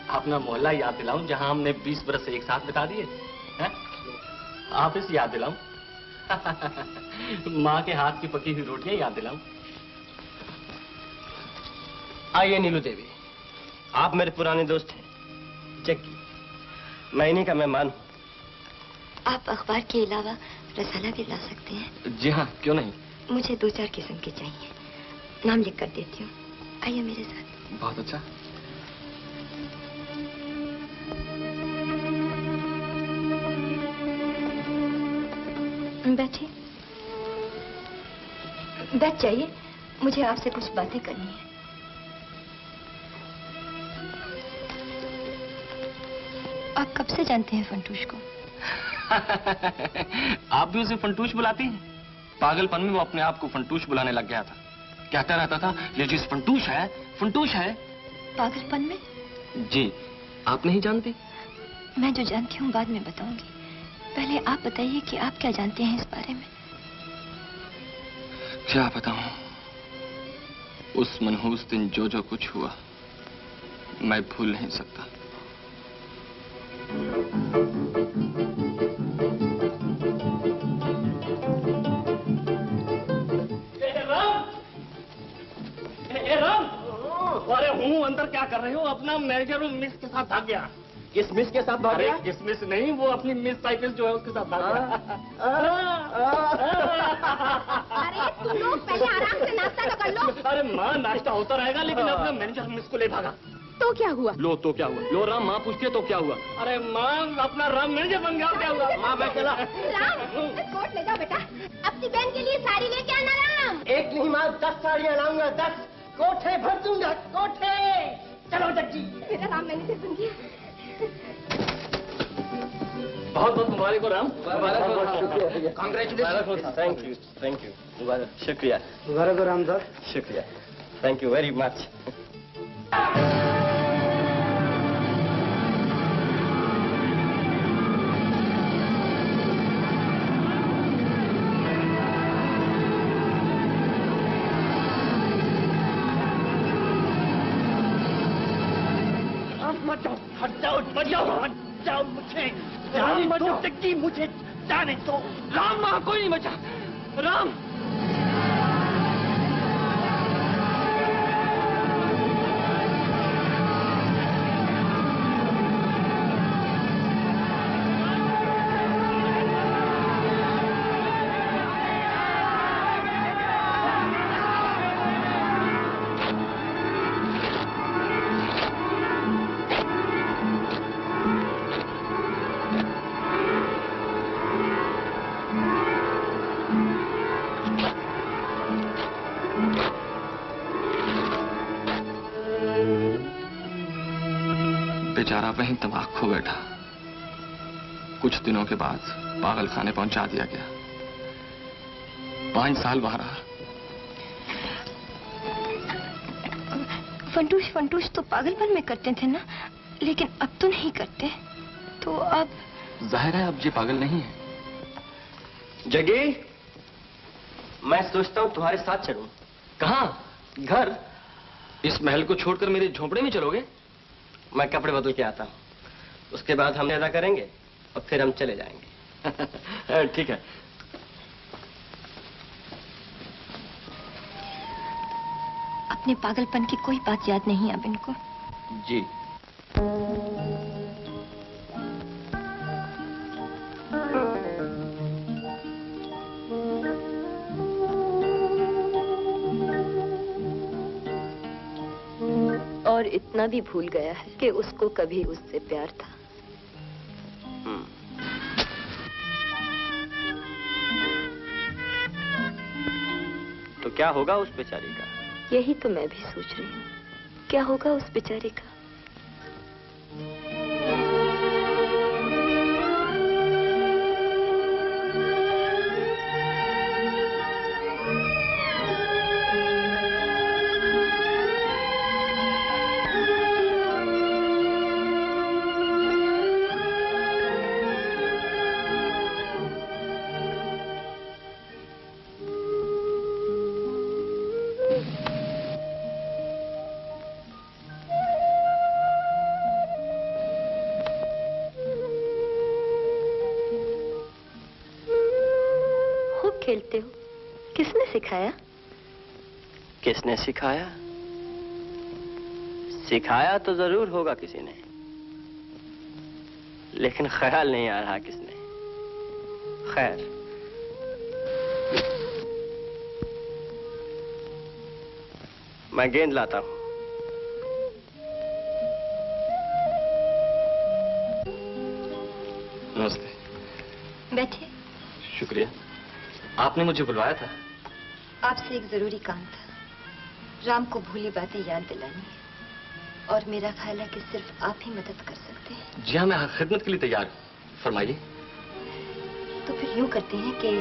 Speaker 3: अपना मोहल्ला याद दिलाऊं जहां हमने 20 बरस एक साथ बिता दिए हैं? ऑफिस याद दिलाऊं? माँ के हाथ की पकी हुई रोटियां याद दिलाऊं?
Speaker 10: आइए नीलू देवी,
Speaker 15: आप मेरे पुराने दोस्त हैं जग्गी, मैं इन्हीं का मेहमान हूँ।
Speaker 8: आप अखबार के अलावा रसाला भी ला सकते हैं?
Speaker 15: जी हाँ, क्यों नहीं।
Speaker 8: मुझे 2-4 किस्म के चाहिए, नाम लिख कर देती हूँ। आइए मेरे साथ।
Speaker 15: बहुत अच्छा।
Speaker 8: बैठिए, बैठ जाइए, मुझे आपसे कुछ बातें करनी है। आप कब से जानते हैं फंटूश को?
Speaker 12: आप भी उसे फंटूश बुलाती हैं? पागलपन में वो अपने आप को फंटूश बुलाने लग गया था। कहता रहता था ये चीज फंटूश है, फंटूश है।
Speaker 8: पागलपन में?
Speaker 12: जी, आप नहीं जानती?
Speaker 8: मैं जो जानती हूँ बाद में बताऊंगी। पहले आप बताइए कि आप क्या जानते हैं इस बारे में।
Speaker 12: क्या बताऊं? उस मनहूस दिन जो जो कुछ हुआ मैं भूल नहीं सकता।
Speaker 3: अरे हूँ, अंदर क्या कर रहे हो? अपना मैनेजर मिस के साथ भाग गया।
Speaker 15: किस मिस के साथ भाग गया?
Speaker 3: किस मिस नहीं, वो अपनी मिस टाइपिस्ट जो है उसके साथ भाग गया।
Speaker 6: अरे तुम लोग पहले आराम से नाश्ता तो कर लो।
Speaker 3: अरे माँ, नाश्ता होता रहेगा, लेकिन अपना मैनेजर मिस को ले भागा।
Speaker 6: तो क्या हुआ?
Speaker 3: लो तो क्या हुआ? लो राम, माँ पूछती है तो क्या हुआ? अरे माँ, अपना राम मैनेजर बन गया, क्या हुआ? माँ मैं चला।
Speaker 6: राम, कोट ले जाओ बेटा, अपनी बहन के लिए साड़ी लेके आना। राम,
Speaker 15: एक नहीं माँ, 10 साड़ियाँ लाऊंगा, 10 कोठे भर दूंगा, कोठे। चलो जग्गी।
Speaker 6: मेरा राम मैनेजर बन गया।
Speaker 3: बहुत बहुत मुबारक हो Ram.
Speaker 15: Congratulation. Thank you, thank you. मुबारक, शुक्रिया।
Speaker 2: मुबारक हो राम साहब।
Speaker 15: शुक्रिया, थैंक यू वेरी मच।
Speaker 3: बचाओ मुझे, जाने दो जग्गी, मुझे जाने दो। राम, वहाँ कोई नहीं बचा। राम, बेचारा वहीं दिमाग खो बैठा। कुछ दिनों के बाद पागल खाने पहुंचा दिया गया। 5 साल वहां रहा।
Speaker 8: फंटूश तो पागलपन में करते थे ना, लेकिन अब तो नहीं करते। तो अब
Speaker 12: जाहिर है अब ये पागल नहीं है।
Speaker 15: जग्गी, मैं सोचता हूँ तुम्हारे साथ चलूं।
Speaker 12: कहाँ?
Speaker 15: घर।
Speaker 12: इस महल को छोड़कर मेरे झोंपड़े में चलोगे?
Speaker 15: मैं कपड़े बदल के आता हूँ, उसके बाद हम अदा करेंगे और फिर हम चले जाएंगे।
Speaker 12: ठीक है।
Speaker 8: अपने पागलपन की कोई बात याद नहीं अब इनको?
Speaker 12: जी।
Speaker 5: और इतना भी भूल गया है कि उसको कभी उससे प्यार था।
Speaker 15: तो क्या होगा उस बेचारी का?
Speaker 5: यही तो मैं भी सोच रही हूँ, क्या होगा उस बेचारे का। खेलते हो? किसने सिखाया?
Speaker 15: किसने सिखाया? सिखाया तो जरूर होगा किसी ने, लेकिन ख्याल नहीं आ रहा किसने। खैर, मैं गेंद लाता हूं।
Speaker 12: नमस्ते।
Speaker 8: बैठिए।
Speaker 12: शुक्रिया। आपने मुझे बुलवाया था?
Speaker 8: आपसे एक जरूरी काम था। राम को भूली बातें याद दिलानी है, और मेरा ख्याल है कि सिर्फ आप ही मदद कर सकते हैं।
Speaker 12: जी हाँ, मैं खिदमत के लिए तैयार हूँ। फरमाइए।
Speaker 8: तो फिर यूं करते हैं कि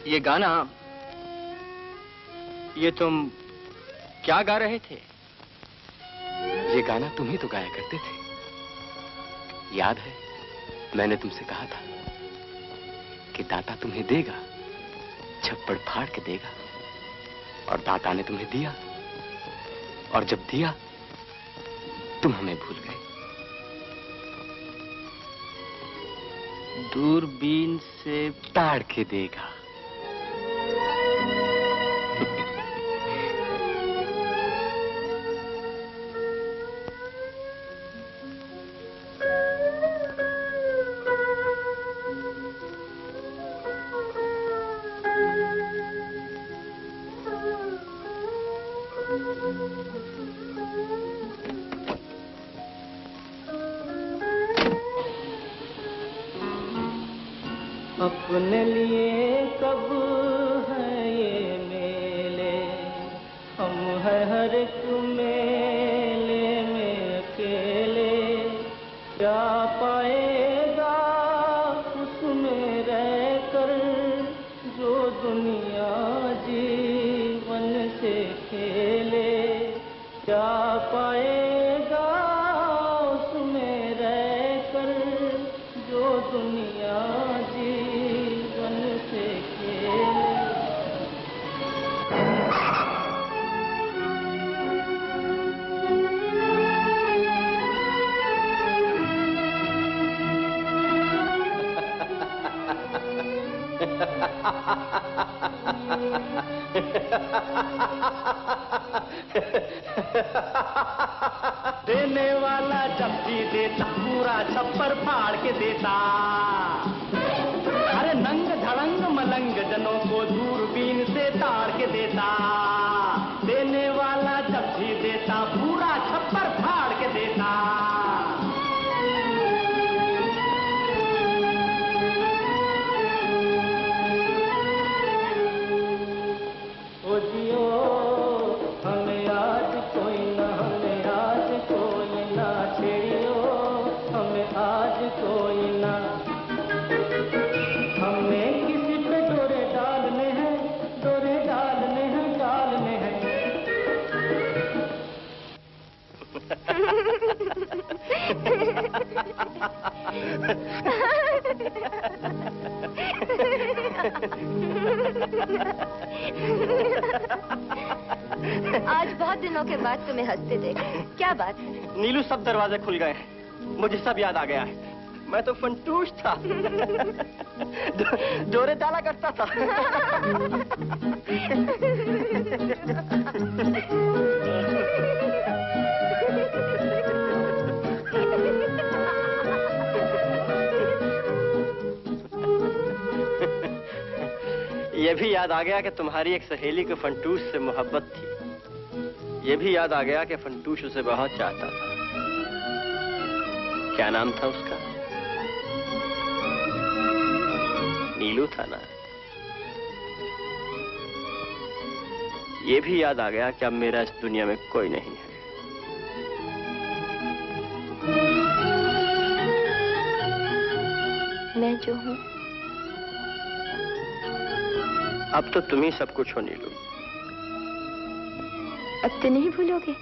Speaker 15: ये गाना, ये तुम क्या गा रहे थे?
Speaker 12: ये गाना तुम ही तो गाया करते थे। याद है, मैंने तुमसे कहा था कि दाता तुम्हें देगा, छप्पड़ फाड़ के देगा, और दाता ने तुम्हें दिया, और जब दिया तुम हमें भूल गए।
Speaker 15: दूरबीन से
Speaker 12: ताड़ के देगा।
Speaker 4: अपने लिए कब है ये मेले, हम है हर एक मेले में अकेले। क्या पाएगा उसमें रहकर जो दुनिया जीवन से खेले। क्या पाएगा उसमें रहकर जो दुनिया जीवन से देने वाला जब भी देता पूरा छप्पर फाड़ के देता। अरे नंग धड़ंग मलंग जनों को दूरबीन से ताड़ के देता। देने वाला जब भी देता पूरा छप्पर फाड़ के देता। ओ जियो हमें आज कोई ना, हमें आज कोई ना छेड़ियो, हमें आज कोई ना। हमें किसी पे डोरे डालने हैं, डोरे डालने हैं, डालने हैं।
Speaker 8: आज बहुत दिनों के बाद तुम्हें हंसते देखा, क्या बात है?
Speaker 15: नीलू, सब दरवाजे खुल गए हैं, मुझे सब याद आ गया है। मैं तो फंटूश था। डोरे डाला करता था। ये भी याद आ गया कि तुम्हारी एक सहेली को फंटूश से मोहब्बत थी। ये भी याद आ गया कि फंटूश उसे बहुत चाहता था। क्या नाम था उसका? नीलू था ना? ये भी याद आ गया कि अब मेरा इस दुनिया में कोई नहीं है।
Speaker 8: मैं जो हूँ
Speaker 15: अब तो तुम ही सब कुछ हो नीलू।
Speaker 8: अब तो नहीं भूलोगे?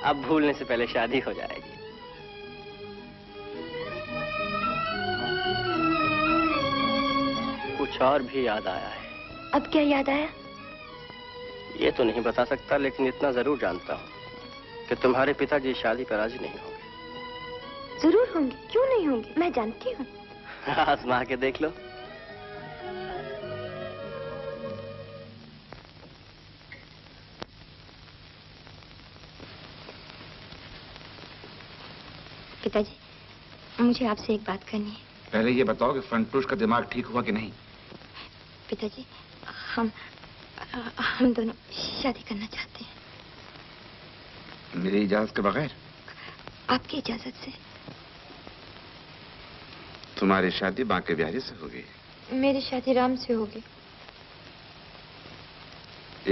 Speaker 15: अब भूलने से पहले शादी हो जाएगी। कुछ और भी याद आया है।
Speaker 8: अब क्या याद आया?
Speaker 15: ये तो नहीं बता सकता, लेकिन इतना जरूर जानता हूँ कि तुम्हारे पिताजी शादी पर राजी नहीं होंगे।
Speaker 8: जरूर होंगे, क्यों नहीं होंगे? मैं जानती हूँ।
Speaker 15: आजमा के देख लो।
Speaker 8: पिताजी, मुझे आपसे एक बात करनी है।
Speaker 2: पहले ये बताओ कि फंटूश का दिमाग ठीक हुआ कि नहीं?
Speaker 8: पिताजी, हम दोनों शादी करना चाहते हैं।
Speaker 2: मेरी इजाजत के बगैर?
Speaker 8: आपकी इजाजत से।
Speaker 2: तुम्हारी शादी बांके बिहारी से होगी?
Speaker 8: मेरी शादी राम से होगी।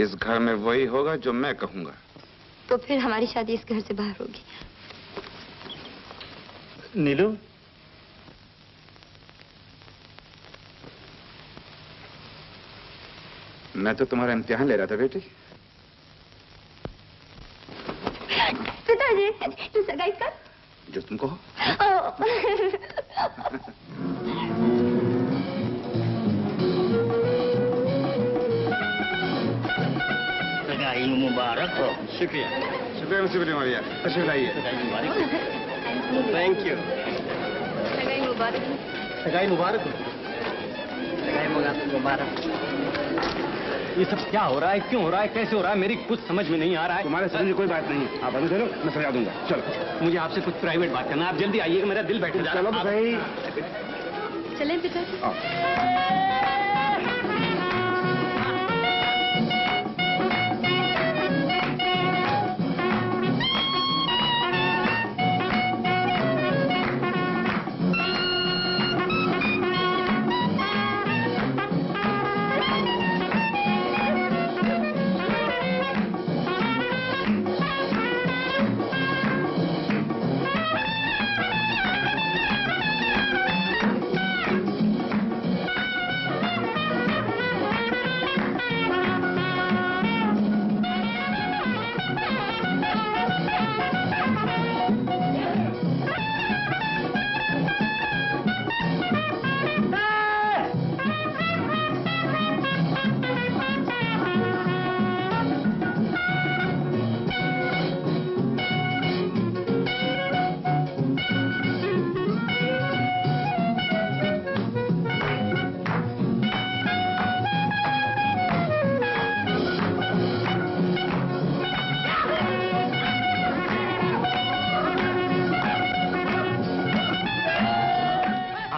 Speaker 2: इस घर में वही होगा जो मैं कहूंगा।
Speaker 8: तो फिर हमारी शादी इस घर से बाहर होगी।
Speaker 3: नीलू,
Speaker 2: मैं तो तुम्हारा इम्तिहान ले रहा था बेटी।
Speaker 8: पिताजी, तू सगाई कर।
Speaker 2: जो तुम कहो।
Speaker 7: सगाई मुबारक हो।
Speaker 15: शुक्रिया।
Speaker 2: शुक्रिया मुझे भैया। तशरीफ लाइए।
Speaker 15: Thank you.
Speaker 8: सगाई मुबारक।
Speaker 3: सगाई मुबारक।
Speaker 15: सगाई मुबारक।
Speaker 3: ये सब क्या हो रहा है, क्यों हो रहा है, कैसे हो रहा है, मेरी कुछ समझ में नहीं आ रहा है।
Speaker 2: तुम्हारे समझ में कोई बात नहीं है। आप अंदर चलो, मैं समझा दूंगा। चलो।
Speaker 3: मुझे आपसे कुछ प्राइवेट बात करना, आप जल्दी आइएगा, मेरा दिल बैठ जा रहा है।
Speaker 2: चलो तो सही।
Speaker 8: चलें पिताजी।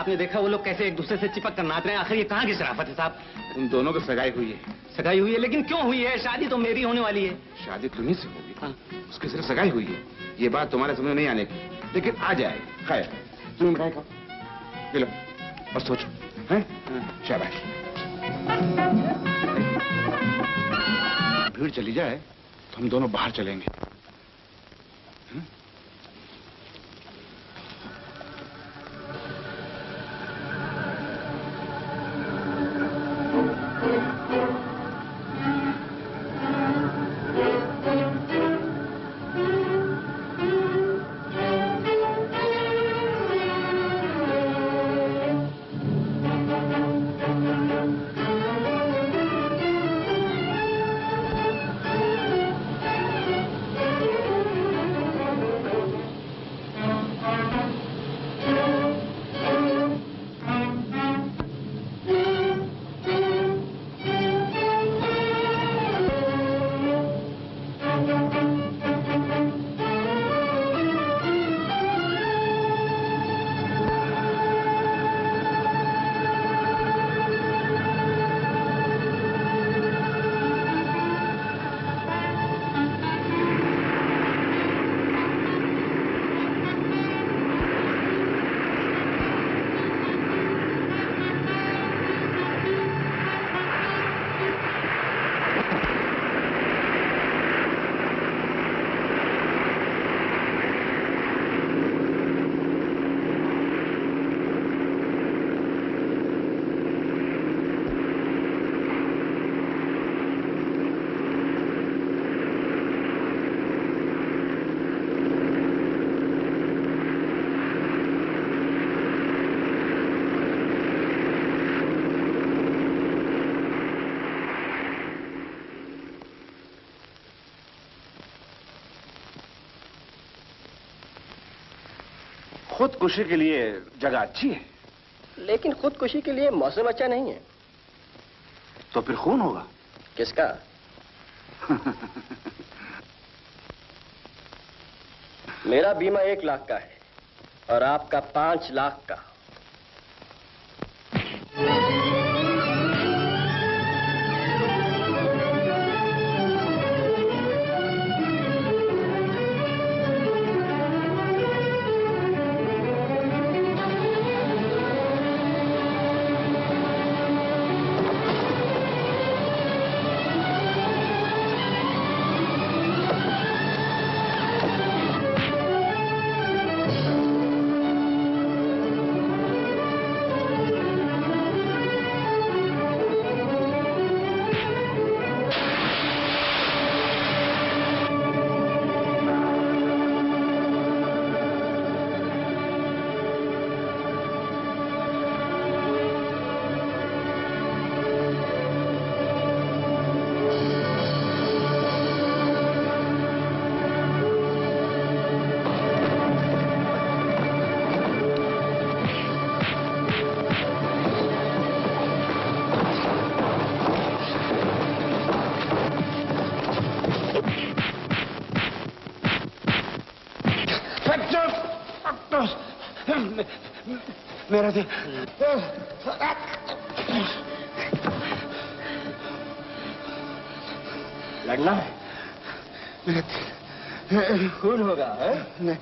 Speaker 3: आपने देखा वो लोग कैसे एक दूसरे से चिपक कर नाच रहे हैं? आखिर ये कहाँ की शराफत है साहब?
Speaker 2: उन दोनों की सगाई हुई है।
Speaker 3: सगाई हुई है, लेकिन क्यों हुई है? शादी तो मेरी होने वाली है।
Speaker 2: शादी तुम्ही से होगी। हाँ। उसकी सिर्फ सगाई हुई है। ये बात तुम्हारे समझ नहीं आने की, लेकिन आ जाएगी। खैर तुम मिठाई खाओ, ले लो और सोचो। हैं? शाबाश। भीड़ चली जाए तो हम दोनों बाहर चलेंगे। खुदकुशी के लिए जगह अच्छी है,
Speaker 15: लेकिन खुदकुशी के लिए मौसम अच्छा नहीं है।
Speaker 2: तो फिर खून होगा।
Speaker 15: किसका? मेरा बीमा 1 लाख का है और आपका 5 लाख का।
Speaker 2: मेरा दिल।
Speaker 15: लड़ना है?
Speaker 2: मेरा दिल
Speaker 15: खून होगा है?
Speaker 2: नहीं।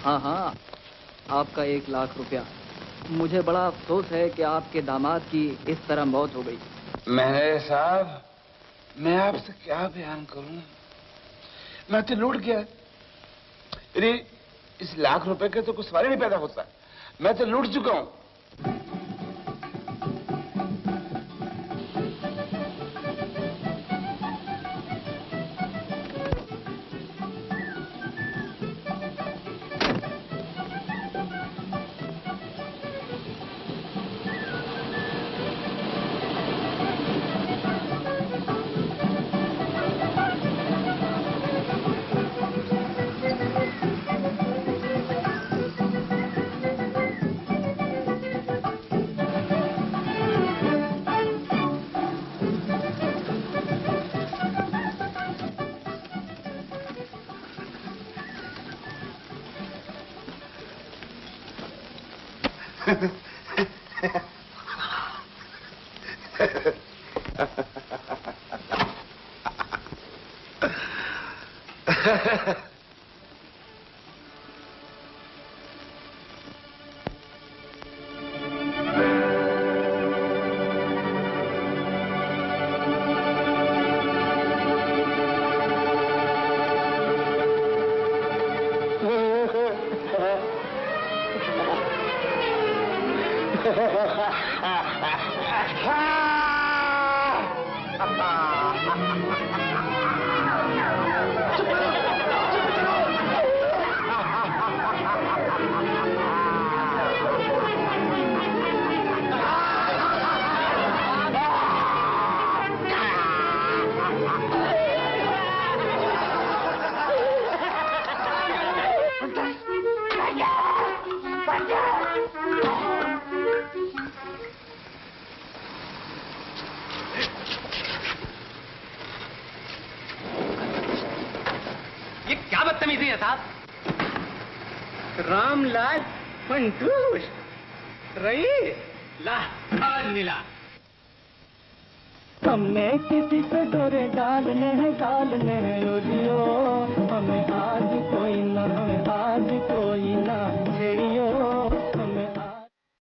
Speaker 9: हाँ हाँ, आपका 1 लाख रुपया। मुझे बड़ा अफसोस है कि आपके दामाद की इस तरह मौत हो गई।
Speaker 16: मैनेजर साहब, मैं आपसे क्या बयान करूं, मैं तो लूट गया। अरे इस 1 लाख रुपए के तो कुछ सवाल ही नहीं पैदा होता। मैं तो लूट चुका हूं।
Speaker 3: ये क्या बदतमीजी है साहब? रामलाल फंटूश रही ला आज मिला।
Speaker 4: हमने किसी पे डोरे डालने हैं डालने हैं ओ जियो, हमें आज कोई ना, हमें आज कोई ना।